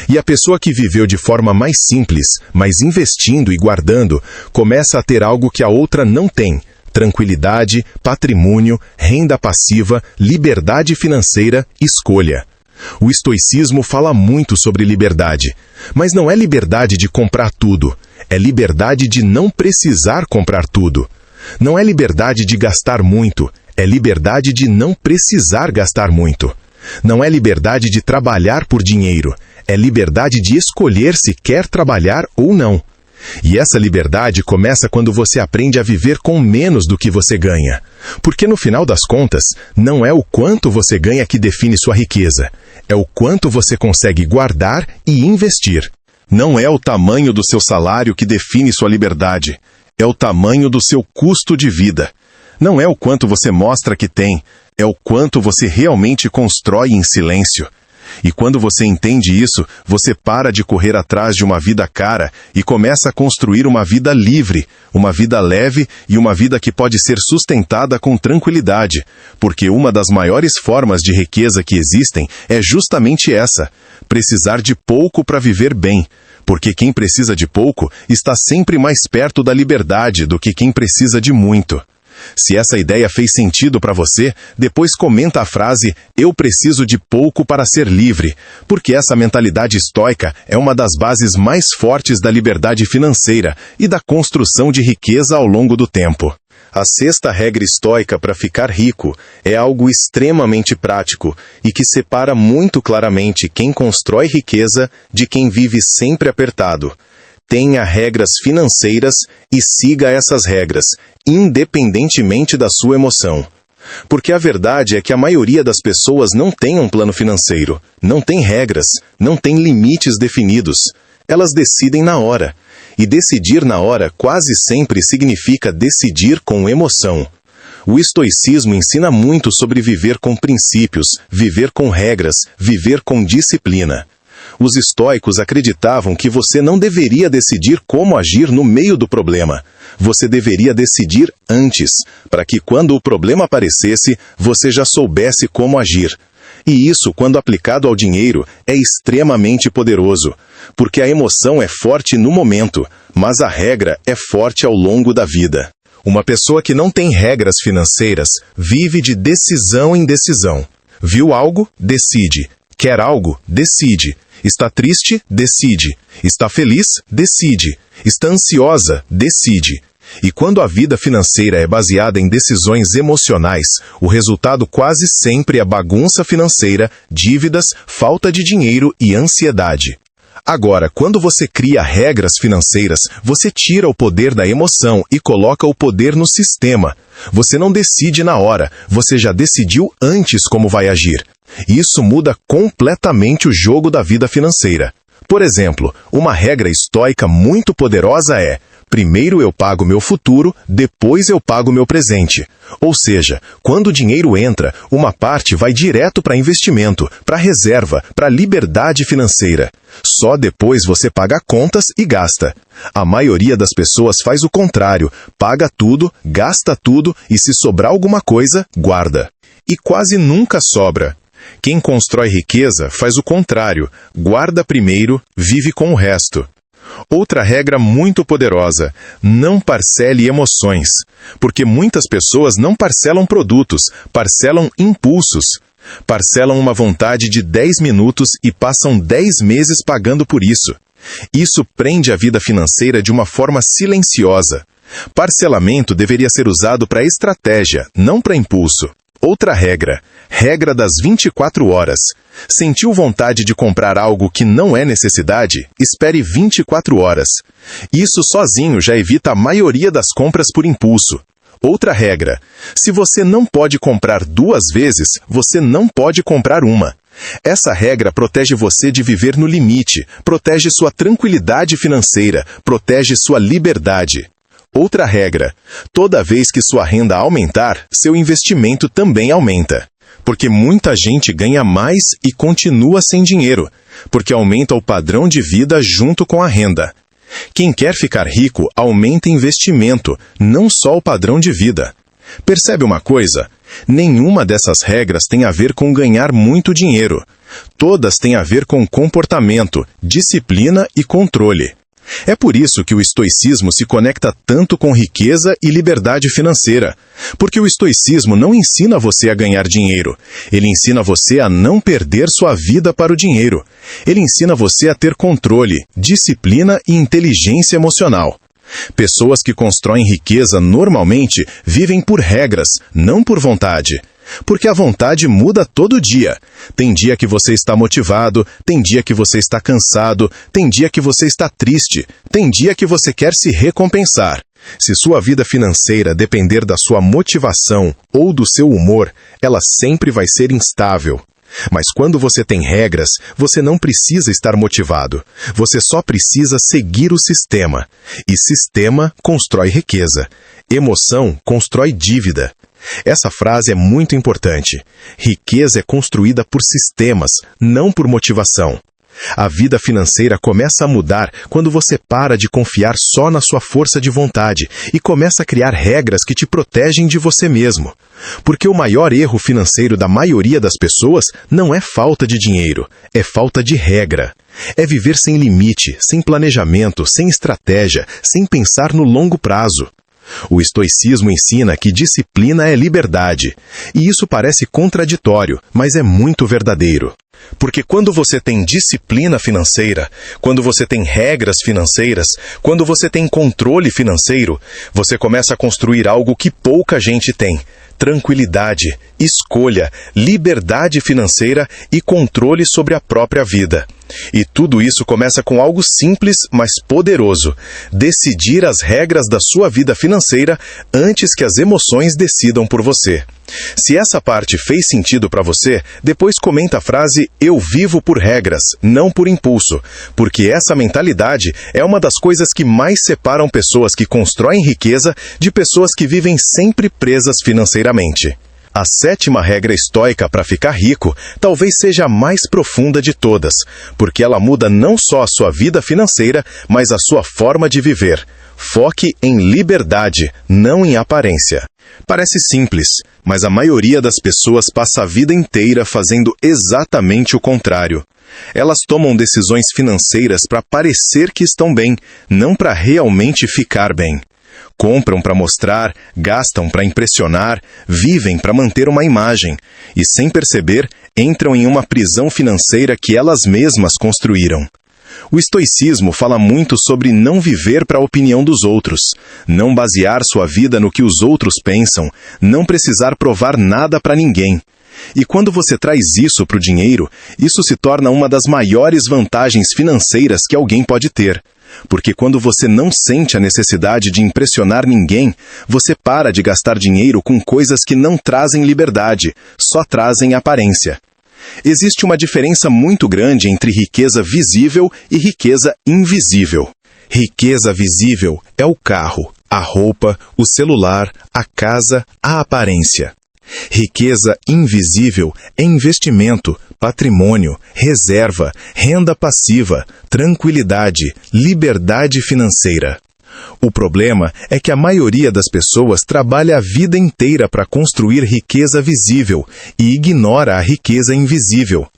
E a pessoa que viveu de forma mais simples, mas investindo e guardando, começa a ter algo que a outra não tem: tranquilidade, patrimônio, renda passiva, liberdade financeira, escolha. O estoicismo fala muito sobre liberdade, mas não é liberdade de comprar tudo, é liberdade de não precisar comprar tudo. Não é liberdade de gastar muito, é liberdade de não precisar gastar muito. Não é liberdade de trabalhar por dinheiro, é liberdade de escolher se quer trabalhar ou não. E essa liberdade começa quando você aprende a viver com menos do que você ganha. Porque no final das contas, não é o quanto você ganha que define sua riqueza. É o quanto você consegue guardar e investir. Não é o tamanho do seu salário que define sua liberdade. É o tamanho do seu custo de vida. Não é o quanto você mostra que tem. É o quanto você realmente constrói em silêncio. E quando você entende isso, você para de correr atrás de uma vida cara e começa a construir uma vida livre, uma vida leve e uma vida que pode ser sustentada com tranquilidade. Porque uma das maiores formas de riqueza que existem é justamente essa: precisar de pouco para viver bem. Porque quem precisa de pouco está sempre mais perto da liberdade do que quem precisa de muito. Se essa ideia fez sentido para você, depois comenta a frase "eu preciso de pouco para ser livre", porque essa mentalidade estoica é uma das bases mais fortes da liberdade financeira e da construção de riqueza ao longo do tempo. A sexta regra estoica para ficar rico é algo extremamente prático e que separa muito claramente quem constrói riqueza de quem vive sempre apertado. Tenha regras financeiras e siga essas regras, independentemente da sua emoção. Porque a verdade é que a maioria das pessoas não tem um plano financeiro, não tem regras, não tem limites definidos. Elas decidem na hora. E decidir na hora quase sempre significa decidir com emoção. O estoicismo ensina muito sobre viver com princípios, viver com regras, viver com disciplina. Os estoicos acreditavam que você não deveria decidir como agir no meio do problema. Você deveria decidir antes, para que quando o problema aparecesse, você já soubesse como agir. E isso, quando aplicado ao dinheiro, é extremamente poderoso, porque a emoção é forte no momento, mas a regra é forte ao longo da vida. Uma pessoa que não tem regras financeiras vive de decisão em decisão. Viu algo? Decide. Quer algo? Decide. Está triste? Decide. Está feliz? Decide. Está ansiosa? Decide. E quando a vida financeira é baseada em decisões emocionais, o resultado quase sempre é bagunça financeira, dívidas, falta de dinheiro e ansiedade. Agora, quando você cria regras financeiras, você tira o poder da emoção e coloca o poder no sistema. Você não decide na hora, você já decidiu antes como vai agir. Isso muda completamente o jogo da vida financeira. Por exemplo, uma regra estoica muito poderosa é: primeiro eu pago meu futuro, depois eu pago meu presente. Ou seja, quando o dinheiro entra, uma parte vai direto para investimento, para reserva, para liberdade financeira. Só depois você paga contas e gasta. A maioria das pessoas faz o contrário, paga tudo, gasta tudo e se sobrar alguma coisa, guarda. E quase nunca sobra. Quem constrói riqueza faz o contrário, guarda primeiro, vive com o resto. Outra regra muito poderosa: não parcele emoções. Porque muitas pessoas não parcelam produtos, parcelam impulsos. Parcelam uma vontade de 10 minutos e passam 10 meses pagando por isso. Isso prende a vida financeira de uma forma silenciosa. Parcelamento deveria ser usado para estratégia, não para impulso. Outra regra: regra das 24 horas. Sentiu vontade de comprar algo que não é necessidade? Espere 24 horas. Isso sozinho já evita a maioria das compras por impulso. Outra regra: se você não pode comprar 2 vezes, você não pode comprar uma. Essa regra protege você de viver no limite, protege sua tranquilidade financeira, protege sua liberdade. Outra regra: toda vez que sua renda aumentar, seu investimento também aumenta. Porque muita gente ganha mais e continua sem dinheiro, porque aumenta o padrão de vida junto com a renda. Quem quer ficar rico aumenta investimento, não só o padrão de vida. Percebe uma coisa? Nenhuma dessas regras tem a ver com ganhar muito dinheiro. Todas têm a ver com comportamento, disciplina e controle. É por isso que o estoicismo se conecta tanto com riqueza e liberdade financeira. Porque o estoicismo não ensina você a ganhar dinheiro. Ele ensina você a não perder sua vida para o dinheiro. Ele ensina você a ter controle, disciplina e inteligência emocional. Pessoas que constroem riqueza normalmente vivem por regras, não por vontade. Porque a vontade muda todo dia. Tem dia que você está motivado, tem dia que você está cansado, tem dia que você está triste, tem dia que você quer se recompensar. Se sua vida financeira depender da sua motivação ou do seu humor, ela sempre vai ser instável. Mas quando você tem regras, você não precisa estar motivado. Você só precisa seguir o sistema. E sistema constrói riqueza. Emoção constrói dívida. Essa frase é muito importante. Riqueza é construída por sistemas, não por motivação. A vida financeira começa a mudar quando você para de confiar só na sua força de vontade e começa a criar regras que te protegem de você mesmo. Porque o maior erro financeiro da maioria das pessoas não é falta de dinheiro, é falta de regra. É viver sem limite, sem planejamento, sem estratégia, sem pensar no longo prazo. O estoicismo ensina que disciplina é liberdade. E isso parece contraditório, mas é muito verdadeiro. Porque quando você tem disciplina financeira, quando você tem regras financeiras, quando você tem controle financeiro, você começa a construir algo que pouca gente tem: tranquilidade, escolha, liberdade financeira e controle sobre a própria vida. E tudo isso começa com algo simples, mas poderoso: decidir as regras da sua vida financeira antes que as emoções decidam por você. Se essa parte fez sentido para você, depois comenta a frase "Eu vivo por regras, não por impulso", porque essa mentalidade é uma das coisas que mais separam pessoas que constroem riqueza de pessoas que vivem sempre presas financeiramente. A 7ª regra estoica para ficar rico talvez seja a mais profunda de todas, porque ela muda não só a sua vida financeira, mas a sua forma de viver. Foque em liberdade, não em aparência. Parece simples, mas a maioria das pessoas passa a vida inteira fazendo exatamente o contrário. Elas tomam decisões financeiras para parecer que estão bem, não para realmente ficar bem. Compram para mostrar, gastam para impressionar, vivem para manter uma imagem e, sem perceber, entram em uma prisão financeira que elas mesmas construíram. O estoicismo fala muito sobre não viver para a opinião dos outros, não basear sua vida no que os outros pensam, não precisar provar nada para ninguém. E quando você traz isso para o dinheiro, isso se torna uma das maiores vantagens financeiras que alguém pode ter. Porque quando você não sente a necessidade de impressionar ninguém, você para de gastar dinheiro com coisas que não trazem liberdade, só trazem aparência. Existe uma diferença muito grande entre riqueza visível e riqueza invisível. Riqueza visível é o carro, a roupa, o celular, a casa, a aparência. Riqueza invisível é investimento, patrimônio, reserva, renda passiva, tranquilidade, liberdade financeira. O problema é que a maioria das pessoas trabalha a vida inteira para construir riqueza visível e ignora a riqueza invisível.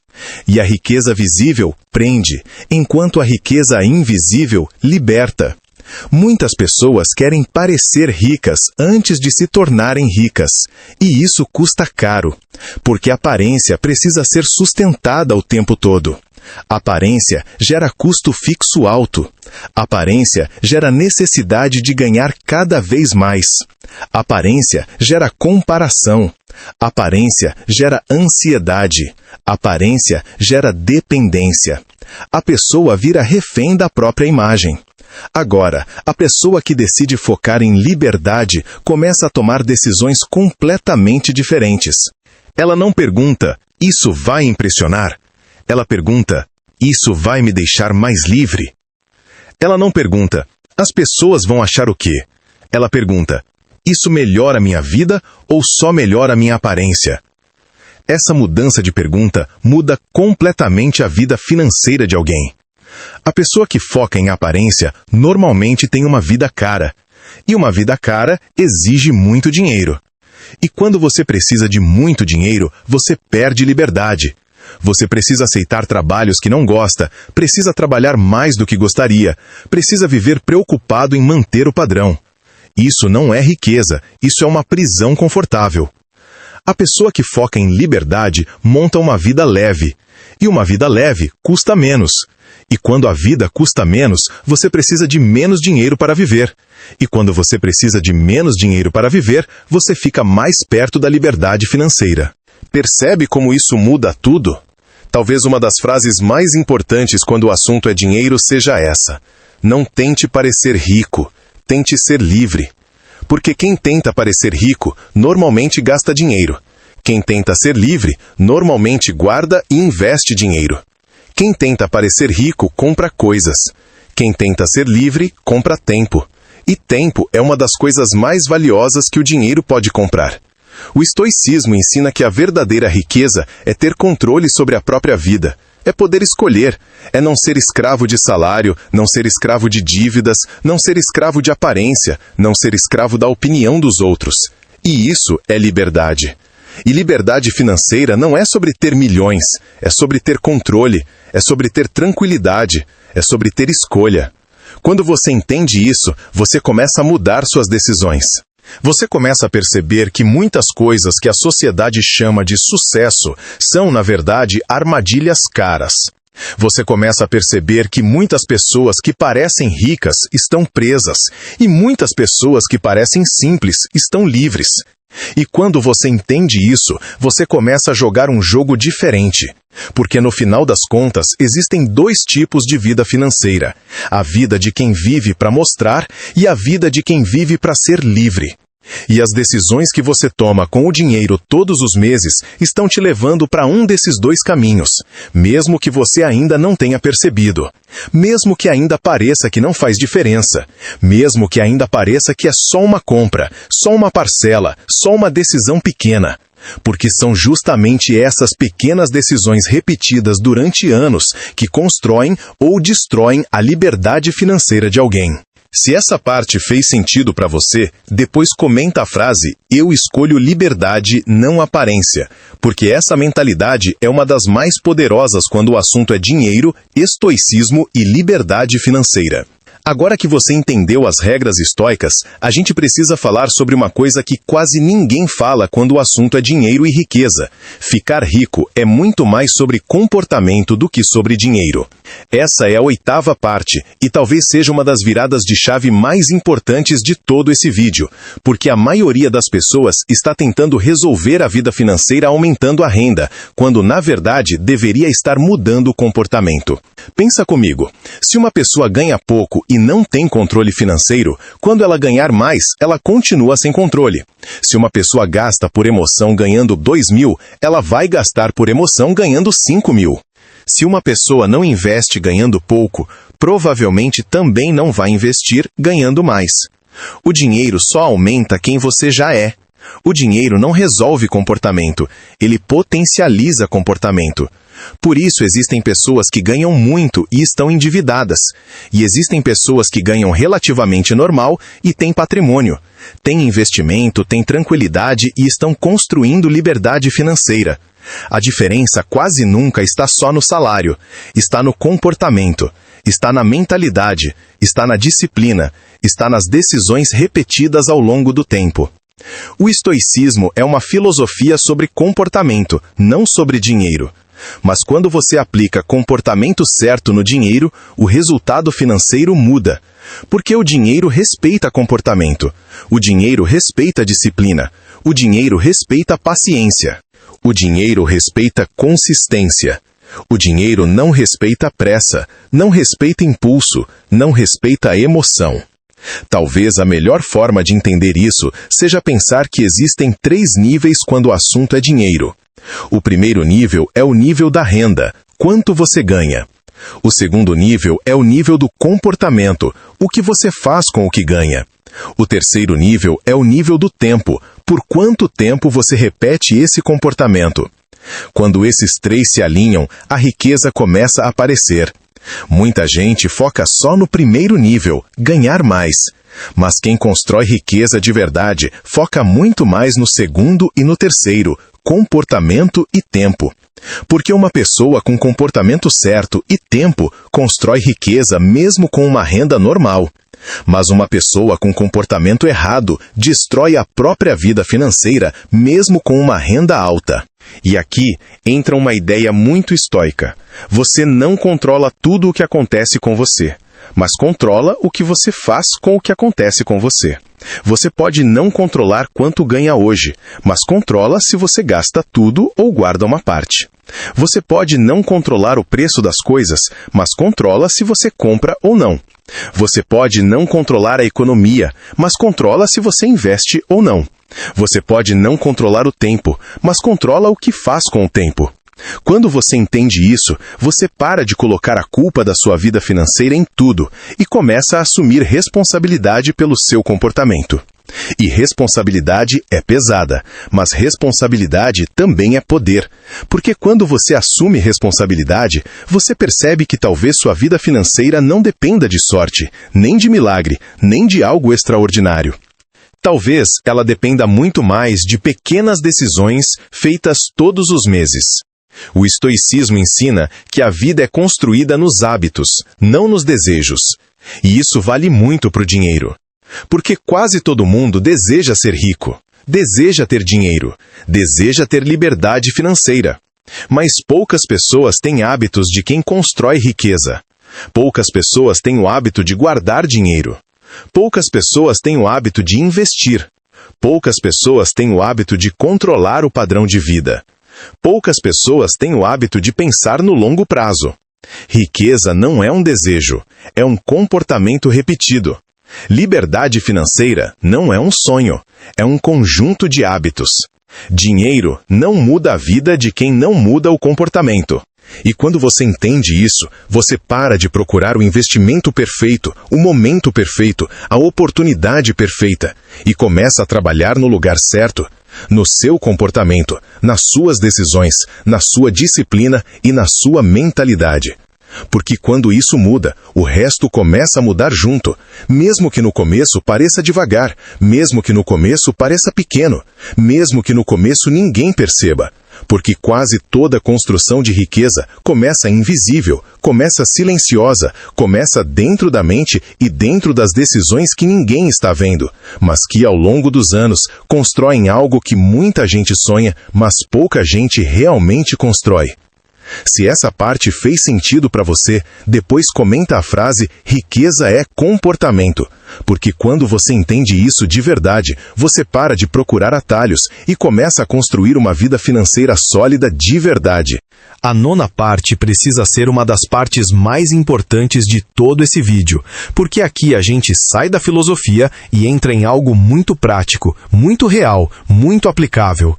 E a riqueza visível prende, enquanto a riqueza invisível liberta. Muitas pessoas querem parecer ricas antes de se tornarem ricas, e isso custa caro, porque a aparência precisa ser sustentada o tempo todo. Aparência gera custo fixo alto. Aparência gera necessidade de ganhar cada vez mais. Aparência gera comparação. Aparência gera ansiedade. Aparência gera dependência. A pessoa vira refém da própria imagem. Agora, a pessoa que decide focar em liberdade começa a tomar decisões completamente diferentes. Ela não pergunta, "Isso vai impressionar?" Ela pergunta, "Isso vai me deixar mais livre?" Ela não pergunta, "As pessoas vão achar o quê?" Ela pergunta, "Isso melhora a minha vida ou só melhora a minha aparência?" Essa mudança de pergunta muda completamente a vida financeira de alguém. A pessoa que foca em aparência normalmente tem uma vida cara. E uma vida cara exige muito dinheiro. E quando você precisa de muito dinheiro, você perde liberdade. Você precisa aceitar trabalhos que não gosta, precisa trabalhar mais do que gostaria, precisa viver preocupado em manter o padrão. Isso não é riqueza, isso é uma prisão confortável. A pessoa que foca em liberdade monta uma vida leve. E uma vida leve custa menos. E quando a vida custa menos, você precisa de menos dinheiro para viver. E quando você precisa de menos dinheiro para viver, você fica mais perto da liberdade financeira. Percebe como isso muda tudo? Talvez uma das frases mais importantes quando o assunto é dinheiro seja essa: não tente parecer rico, tente ser livre. Porque quem tenta parecer rico, normalmente gasta dinheiro. Quem tenta ser livre, normalmente guarda e investe dinheiro. Quem tenta parecer rico, compra coisas. Quem tenta ser livre, compra tempo. E tempo é uma das coisas mais valiosas que o dinheiro pode comprar. O estoicismo ensina que a verdadeira riqueza é ter controle sobre a própria vida. É poder escolher. É não ser escravo de salário, não ser escravo de dívidas, não ser escravo de aparência, não ser escravo da opinião dos outros. E isso é liberdade. E liberdade financeira não é sobre ter milhões, é sobre ter controle, é sobre ter tranquilidade, é sobre ter escolha. Quando você entende isso, você começa a mudar suas decisões. Você começa a perceber que muitas coisas que a sociedade chama de sucesso são, na verdade, armadilhas caras. Você começa a perceber que muitas pessoas que parecem ricas estão presas e muitas pessoas que parecem simples estão livres. E quando você entende isso, você começa a jogar um jogo diferente. Porque no final das contas, existem dois tipos de vida financeira: a vida de quem vive para mostrar e a vida de quem vive para ser livre. E as decisões que você toma com o dinheiro todos os meses estão te levando para um desses dois caminhos, mesmo que você ainda não tenha percebido. Mesmo que ainda pareça que não faz diferença. Mesmo que ainda pareça que é só uma compra, só uma parcela, só uma decisão pequena. Porque são justamente essas pequenas decisões repetidas durante anos que constroem ou destroem a liberdade financeira de alguém. Se essa parte fez sentido para você, depois comenta a frase "Eu escolho liberdade, não aparência", porque essa mentalidade é uma das mais poderosas quando o assunto é dinheiro, estoicismo e liberdade financeira. Agora que você entendeu as regras estoicas, a gente precisa falar sobre uma coisa que quase ninguém fala quando o assunto é dinheiro e riqueza. Ficar rico é muito mais sobre comportamento do que sobre dinheiro. Essa é a 8ª parte, e talvez seja uma das viradas de chave mais importantes de todo esse vídeo, porque a maioria das pessoas está tentando resolver a vida financeira aumentando a renda, quando na verdade deveria estar mudando o comportamento. Pensa comigo, se uma pessoa ganha pouco e não tem controle financeiro, quando ela ganhar mais, ela continua sem controle. Se uma pessoa gasta por emoção ganhando 2.000, ela vai gastar por emoção ganhando 5.000. Se uma pessoa não investe ganhando pouco, provavelmente também não vai investir ganhando mais. O dinheiro só aumenta quem você já é. O dinheiro não resolve comportamento, ele potencializa comportamento. Por isso existem pessoas que ganham muito e estão endividadas. E existem pessoas que ganham relativamente normal e têm patrimônio. Têm investimento, têm tranquilidade e estão construindo liberdade financeira. A diferença quase nunca está só no salário, está no comportamento, está na mentalidade, está na disciplina, está nas decisões repetidas ao longo do tempo. O estoicismo é uma filosofia sobre comportamento, não sobre dinheiro. Mas quando você aplica comportamento certo no dinheiro, o resultado financeiro muda. Porque o dinheiro respeita comportamento. O dinheiro respeita disciplina. O dinheiro respeita paciência. O dinheiro respeita consistência. O dinheiro não respeita pressa, não respeita impulso, não respeita emoção. Talvez a melhor forma de entender isso seja pensar que existem 3 níveis quando o assunto é dinheiro. O primeiro nível é o nível da renda, quanto você ganha. O segundo nível é o nível do comportamento, o que você faz com o que ganha. O terceiro nível é o nível do tempo, por quanto tempo você repete esse comportamento. Quando esses 3 se alinham, a riqueza começa a aparecer. Muita gente foca só no primeiro nível, ganhar mais. Mas quem constrói riqueza de verdade foca muito mais no segundo e no terceiro, comportamento e tempo. Porque uma pessoa com comportamento certo e tempo constrói riqueza mesmo com uma renda normal. Mas uma pessoa com comportamento errado destrói a própria vida financeira mesmo com uma renda alta. E aqui entra uma ideia muito estoica. Você não controla tudo o que acontece com você, mas controla o que você faz com o que acontece com você. Você pode não controlar quanto ganha hoje, mas controla se você gasta tudo ou guarda uma parte. Você pode não controlar o preço das coisas, mas controla se você compra ou não. Você pode não controlar a economia, mas controla se você investe ou não. Você pode não controlar o tempo, mas controla o que faz com o tempo. Quando você entende isso, você para de colocar a culpa da sua vida financeira em tudo e começa a assumir responsabilidade pelo seu comportamento. E responsabilidade é pesada, mas responsabilidade também é poder. Porque quando você assume responsabilidade, você percebe que talvez sua vida financeira não dependa de sorte, nem de milagre, nem de algo extraordinário. Talvez ela dependa muito mais de pequenas decisões feitas todos os meses. O estoicismo ensina que a vida é construída nos hábitos, não nos desejos. E isso vale muito para o dinheiro. Porque quase todo mundo deseja ser rico, deseja ter dinheiro, deseja ter liberdade financeira. Mas poucas pessoas têm hábitos de quem constrói riqueza. Poucas pessoas têm o hábito de guardar dinheiro. Poucas pessoas têm o hábito de investir. Poucas pessoas têm o hábito de controlar o padrão de vida. Poucas pessoas têm o hábito de pensar no longo prazo. Riqueza não é um desejo, é um comportamento repetido. Liberdade financeira não é um sonho, é um conjunto de hábitos. Dinheiro não muda a vida de quem não muda o comportamento. E quando você entende isso, você para de procurar o investimento perfeito, o momento perfeito, a oportunidade perfeita, e começa a trabalhar no lugar certo, no seu comportamento, nas suas decisões, na sua disciplina e na sua mentalidade. Porque quando isso muda, o resto começa a mudar junto, mesmo que no começo pareça devagar, mesmo que no começo pareça pequeno, mesmo que no começo ninguém perceba. Porque quase toda construção de riqueza começa invisível, começa silenciosa, começa dentro da mente e dentro das decisões que ninguém está vendo, mas que ao longo dos anos constroem algo que muita gente sonha, mas pouca gente realmente constrói. Se essa parte fez sentido para você, depois comenta a frase "riqueza é comportamento", porque quando você entende isso de verdade, você para de procurar atalhos e começa a construir uma vida financeira sólida de verdade. A nona parte precisa ser uma das partes mais importantes de todo esse vídeo, porque aqui a gente sai da filosofia e entra em algo muito prático, muito real, muito aplicável.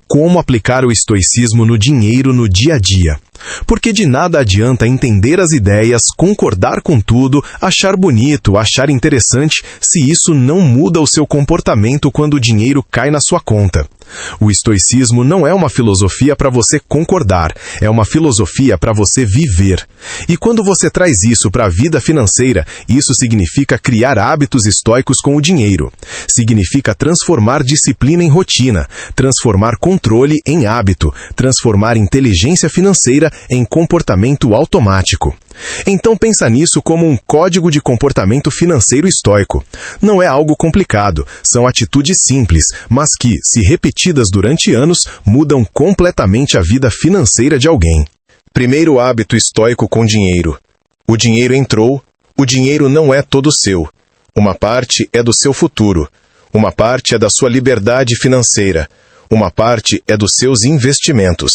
Como aplicar o estoicismo no dinheiro no dia a dia. Porque de nada adianta entender as ideias, concordar com tudo, achar bonito, achar interessante, se isso não muda o seu comportamento quando o dinheiro cai na sua conta. O estoicismo não é uma filosofia para você concordar, é uma filosofia para você viver. E quando você traz isso para a vida financeira, isso significa criar hábitos estoicos com o dinheiro. Significa transformar disciplina em rotina, transformar controle em hábito, transformar inteligência financeira em comportamento automático. Então pensa nisso como um código de comportamento financeiro estoico. Não é algo complicado, são atitudes simples, mas que, se repetidas durante anos, mudam completamente a vida financeira de alguém. Primeiro hábito estoico com dinheiro. O dinheiro entrou, o dinheiro não é todo seu. Uma parte é do seu futuro, uma parte é da sua liberdade financeira, uma parte é dos seus investimentos.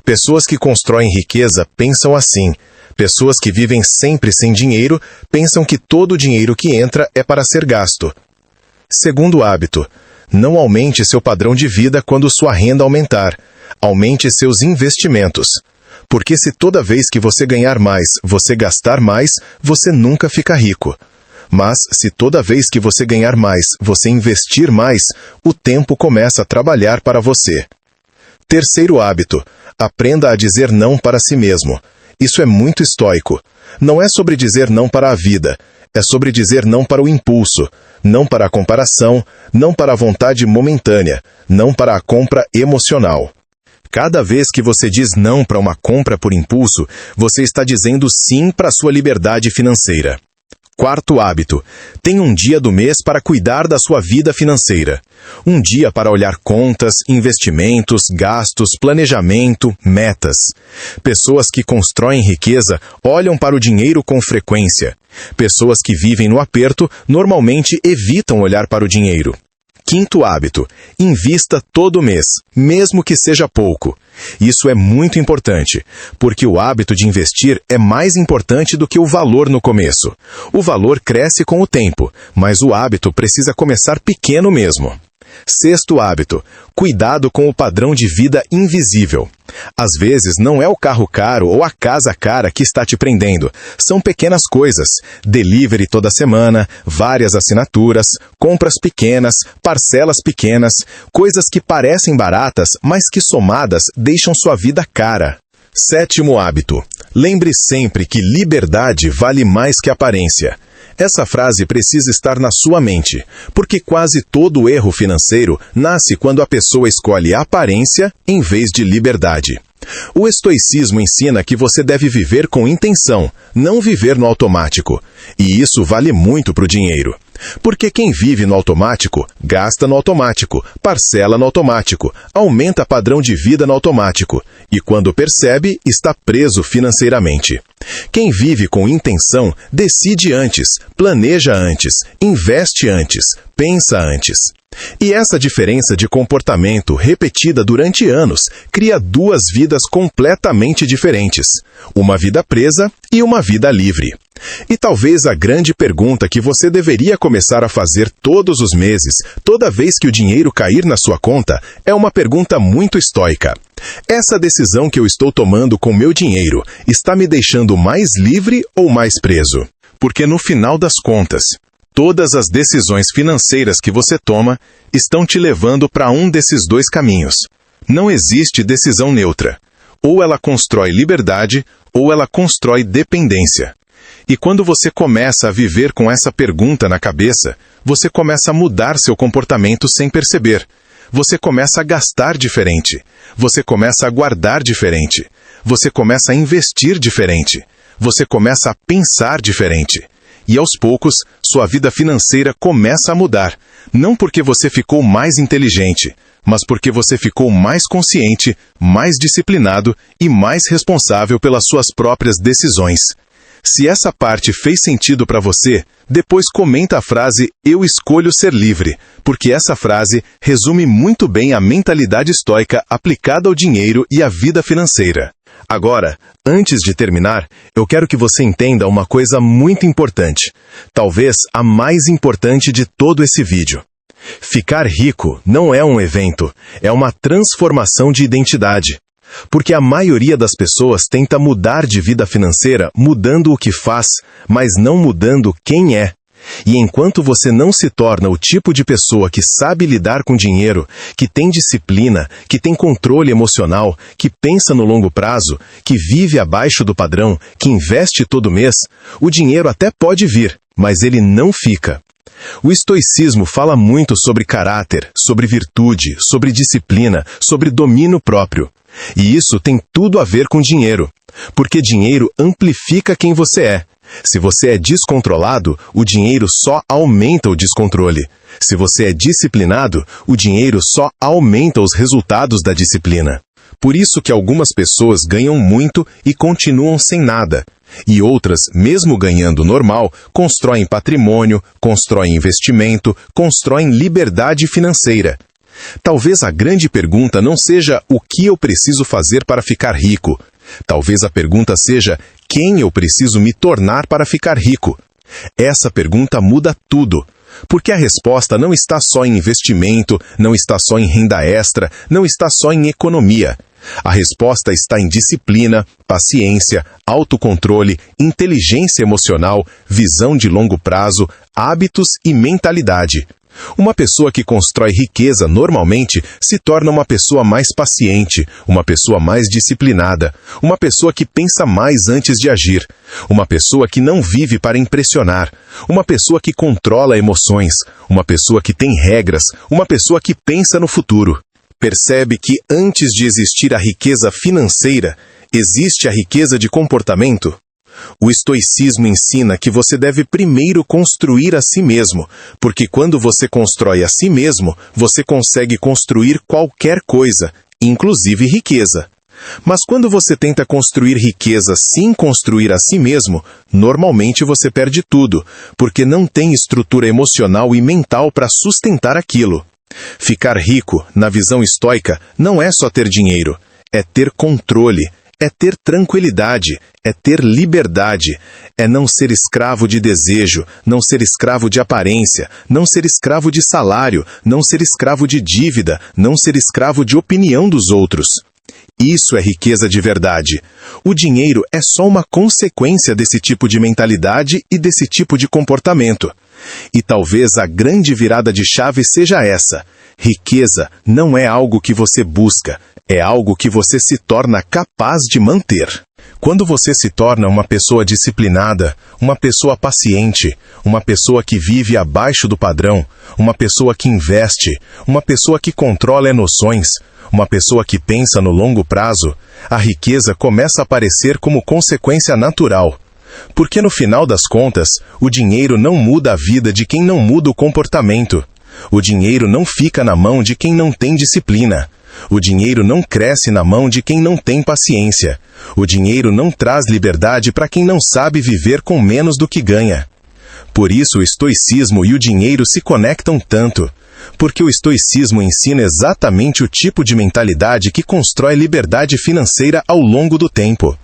Pessoas que constroem riqueza pensam assim. Pessoas que vivem sempre sem dinheiro pensam que todo o dinheiro que entra é para ser gasto. Segundo hábito, não aumente seu padrão de vida quando sua renda aumentar. Aumente seus investimentos. Porque se toda vez que você ganhar mais, você gastar mais, você nunca fica rico. Mas se toda vez que você ganhar mais, você investir mais, o tempo começa a trabalhar para você. Terceiro hábito, aprenda a dizer não para si mesmo. Isso é muito estoico. Não é sobre dizer não para a vida, é sobre dizer não para o impulso, não para a comparação, não para a vontade momentânea, não para a compra emocional. Cada vez que você diz não para uma compra por impulso, você está dizendo sim para a sua liberdade financeira. Quarto hábito, tenha um dia do mês para cuidar da sua vida financeira. Um dia para olhar contas, investimentos, gastos, planejamento, metas. Pessoas que constroem riqueza olham para o dinheiro com frequência. Pessoas que vivem no aperto normalmente evitam olhar para o dinheiro. Quinto hábito, invista todo mês, mesmo que seja pouco. Isso é muito importante, porque o hábito de investir é mais importante do que o valor no começo. O valor cresce com o tempo, mas o hábito precisa começar pequeno mesmo. Sexto hábito, cuidado com o padrão de vida invisível. Às vezes não é o carro caro ou a casa cara que está te prendendo. São pequenas coisas. Delivery toda semana, várias assinaturas, compras pequenas, parcelas pequenas, coisas que parecem baratas, mas que somadas deixam sua vida cara. Sétimo hábito, lembre sempre que liberdade vale mais que aparência. Essa frase precisa estar na sua mente, porque quase todo erro financeiro nasce quando a pessoa escolhe aparência em vez de liberdade. O estoicismo ensina que você deve viver com intenção, não viver no automático. E isso vale muito para o dinheiro. Porque quem vive no automático, gasta no automático, parcela no automático, aumenta padrão de vida no automático. E quando percebe, está preso financeiramente. Quem vive com intenção, decide antes, planeja antes, investe antes, pensa antes. E essa diferença de comportamento repetida durante anos cria duas vidas completamente diferentes. Uma vida presa e uma vida livre. E talvez a grande pergunta que você deveria começar a fazer todos os meses, toda vez que o dinheiro cair na sua conta, é uma pergunta muito estoica. Essa decisão que eu estou tomando com meu dinheiro está me deixando mais livre ou mais preso? Porque no final das contas, todas as decisões financeiras que você toma estão te levando para um desses dois caminhos. Não existe decisão neutra. Ou ela constrói liberdade, ou ela constrói dependência. E quando você começa a viver com essa pergunta na cabeça, você começa a mudar seu comportamento sem perceber. Você começa a gastar diferente. Você começa a guardar diferente. Você começa a investir diferente. Você começa a pensar diferente. E aos poucos, sua vida financeira começa a mudar. Não porque você ficou mais inteligente, mas porque você ficou mais consciente, mais disciplinado e mais responsável pelas suas próprias decisões. Se essa parte fez sentido para você, depois comenta a frase "Eu escolho ser livre", porque essa frase resume muito bem a mentalidade estoica aplicada ao dinheiro e à vida financeira. Agora, antes de terminar, eu quero que você entenda uma coisa muito importante, talvez a mais importante de todo esse vídeo. Ficar rico não é um evento, é uma transformação de identidade. Porque a maioria das pessoas tenta mudar de vida financeira mudando o que faz, mas não mudando quem é. E enquanto você não se torna o tipo de pessoa que sabe lidar com dinheiro, que tem disciplina, que tem controle emocional, que pensa no longo prazo, que vive abaixo do padrão, que investe todo mês, o dinheiro até pode vir, mas ele não fica. O estoicismo fala muito sobre caráter, sobre virtude, sobre disciplina, sobre domínio próprio. E isso tem tudo a ver com dinheiro, porque dinheiro amplifica quem você é. Se você é descontrolado, o dinheiro só aumenta o descontrole. Se você é disciplinado, o dinheiro só aumenta os resultados da disciplina. Por isso que algumas pessoas ganham muito e continuam sem nada. E outras, mesmo ganhando normal, constroem patrimônio, constroem investimento, constroem liberdade financeira. Talvez a grande pergunta não seja o que eu preciso fazer para ficar rico. Talvez a pergunta seja quem eu preciso me tornar para ficar rico. Essa pergunta muda tudo. Porque a resposta não está só em investimento, não está só em renda extra, não está só em economia. A resposta está em disciplina, paciência, autocontrole, inteligência emocional, visão de longo prazo, hábitos e mentalidade. Uma pessoa que constrói riqueza normalmente se torna uma pessoa mais paciente, uma pessoa mais disciplinada, uma pessoa que pensa mais antes de agir, uma pessoa que não vive para impressionar, uma pessoa que controla emoções, uma pessoa que tem regras, uma pessoa que pensa no futuro. Percebe que antes de existir a riqueza financeira, existe a riqueza de comportamento? O estoicismo ensina que você deve primeiro construir a si mesmo, porque quando você constrói a si mesmo, você consegue construir qualquer coisa, inclusive riqueza. Mas quando você tenta construir riqueza sem construir a si mesmo, normalmente você perde tudo, porque não tem estrutura emocional e mental para sustentar aquilo. Ficar rico, na visão estoica, não é só ter dinheiro, é ter controle. É ter tranquilidade, é ter liberdade, é não ser escravo de desejo, não ser escravo de aparência, não ser escravo de salário, não ser escravo de dívida, não ser escravo de opinião dos outros. Isso é riqueza de verdade. O dinheiro é só uma consequência desse tipo de mentalidade e desse tipo de comportamento. E talvez a grande virada de chave seja essa. Riqueza não é algo que você busca, é algo que você se torna capaz de manter. Quando você se torna uma pessoa disciplinada, uma pessoa paciente, uma pessoa que vive abaixo do padrão, uma pessoa que investe, uma pessoa que controla emoções, uma pessoa que pensa no longo prazo, a riqueza começa a aparecer como consequência natural. Porque no final das contas, o dinheiro não muda a vida de quem não muda o comportamento. O dinheiro não fica na mão de quem não tem disciplina. O dinheiro não cresce na mão de quem não tem paciência. O dinheiro não traz liberdade para quem não sabe viver com menos do que ganha. Por isso o estoicismo e o dinheiro se conectam tanto. Porque o estoicismo ensina exatamente o tipo de mentalidade que constrói liberdade financeira ao longo do tempo.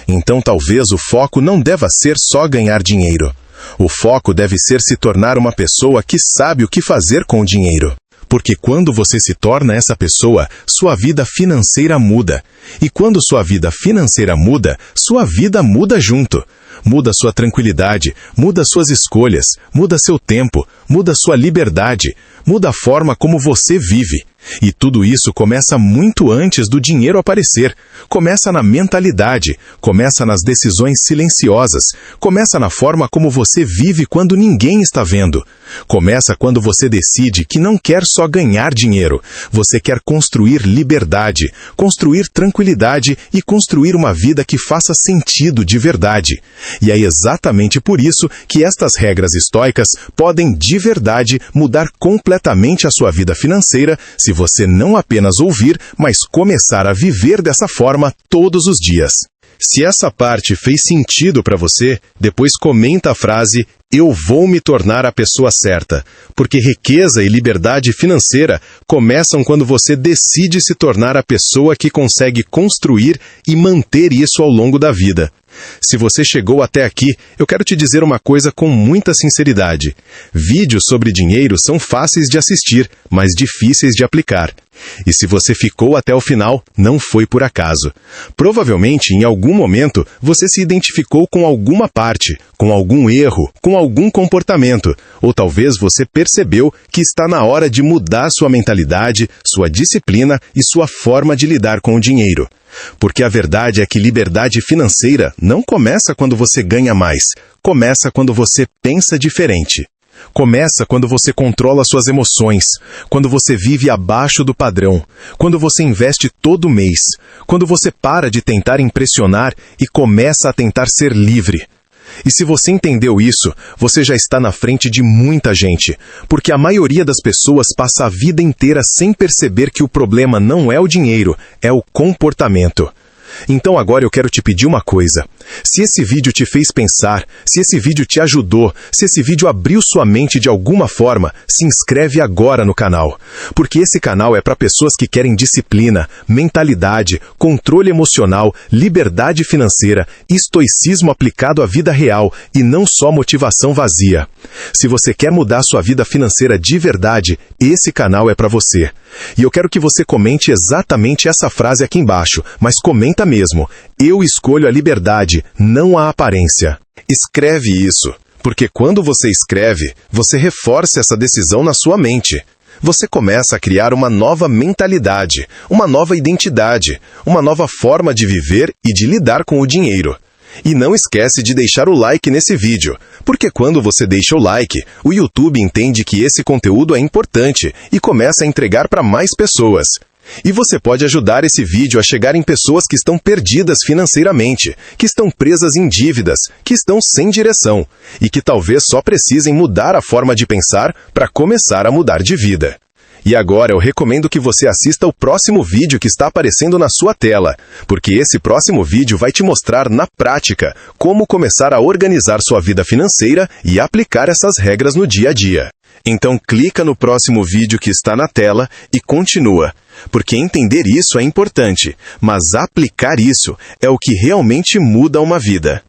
Então talvez o foco não deva ser só ganhar dinheiro. O foco deve ser se tornar uma pessoa que sabe o que fazer com o dinheiro. Porque quando você se torna essa pessoa, sua vida financeira muda. E quando sua vida financeira muda, sua vida muda junto. Muda sua tranquilidade, muda suas escolhas, muda seu tempo, muda sua liberdade, muda a forma como você vive. E tudo isso começa muito antes do dinheiro aparecer. Começa na mentalidade, começa nas decisões silenciosas, começa na forma como você vive quando ninguém está vendo. Começa quando você decide que não quer só ganhar dinheiro, você quer construir liberdade, construir tranquilidade e construir uma vida que faça sentido de verdade. E é exatamente por isso que estas regras estoicas podem de verdade mudar completamente a sua vida financeira se você não apenas ouvir, mas começar a viver dessa forma todos os dias. Se essa parte fez sentido para você, depois comenta a frase "Eu vou me tornar a pessoa certa", porque riqueza e liberdade financeira começam quando você decide se tornar a pessoa que consegue construir e manter isso ao longo da vida. Se você chegou até aqui, eu quero te dizer uma coisa com muita sinceridade. Vídeos sobre dinheiro são fáceis de assistir, mas difíceis de aplicar. E se você ficou até o final, não foi por acaso. Provavelmente, em algum momento, você se identificou com alguma parte, com algum erro, com algum comportamento, ou talvez você percebeu que está na hora de mudar sua mentalidade, sua disciplina e sua forma de lidar com o dinheiro. Porque a verdade é que liberdade financeira não começa quando você ganha mais, começa quando você pensa diferente. Começa quando você controla suas emoções, quando você vive abaixo do padrão, quando você investe todo mês, quando você para de tentar impressionar e começa a tentar ser livre. E se você entendeu isso, você já está na frente de muita gente, porque a maioria das pessoas passa a vida inteira sem perceber que o problema não é o dinheiro, é o comportamento. Então agora eu quero te pedir uma coisa. Se esse vídeo te fez pensar, se esse vídeo te ajudou, se esse vídeo abriu sua mente de alguma forma, se inscreve agora no canal. Porque esse canal é para pessoas que querem disciplina, mentalidade, controle emocional, liberdade financeira, estoicismo aplicado à vida real e não só motivação vazia. Se você quer mudar sua vida financeira de verdade, esse canal é para você. E eu quero que você comente exatamente essa frase aqui embaixo, mas comenta mesmo: "Eu escolho a liberdade, não a aparência". Escreve isso, porque quando você escreve, você reforça essa decisão na sua mente. Você começa a criar uma nova mentalidade, uma nova identidade, uma nova forma de viver e de lidar com o dinheiro. E não esquece de deixar o like nesse vídeo, porque quando você deixa o like, o YouTube entende que esse conteúdo é importante e começa a entregar para mais pessoas. E você pode ajudar esse vídeo a chegar em pessoas que estão perdidas financeiramente, que estão presas em dívidas, que estão sem direção e que talvez só precisem mudar a forma de pensar para começar a mudar de vida. E agora eu recomendo que você assista o próximo vídeo que está aparecendo na sua tela, porque esse próximo vídeo vai te mostrar na prática como começar a organizar sua vida financeira e aplicar essas regras no dia a dia. Então clica no próximo vídeo que está na tela e continua, porque entender isso é importante, mas aplicar isso é o que realmente muda uma vida.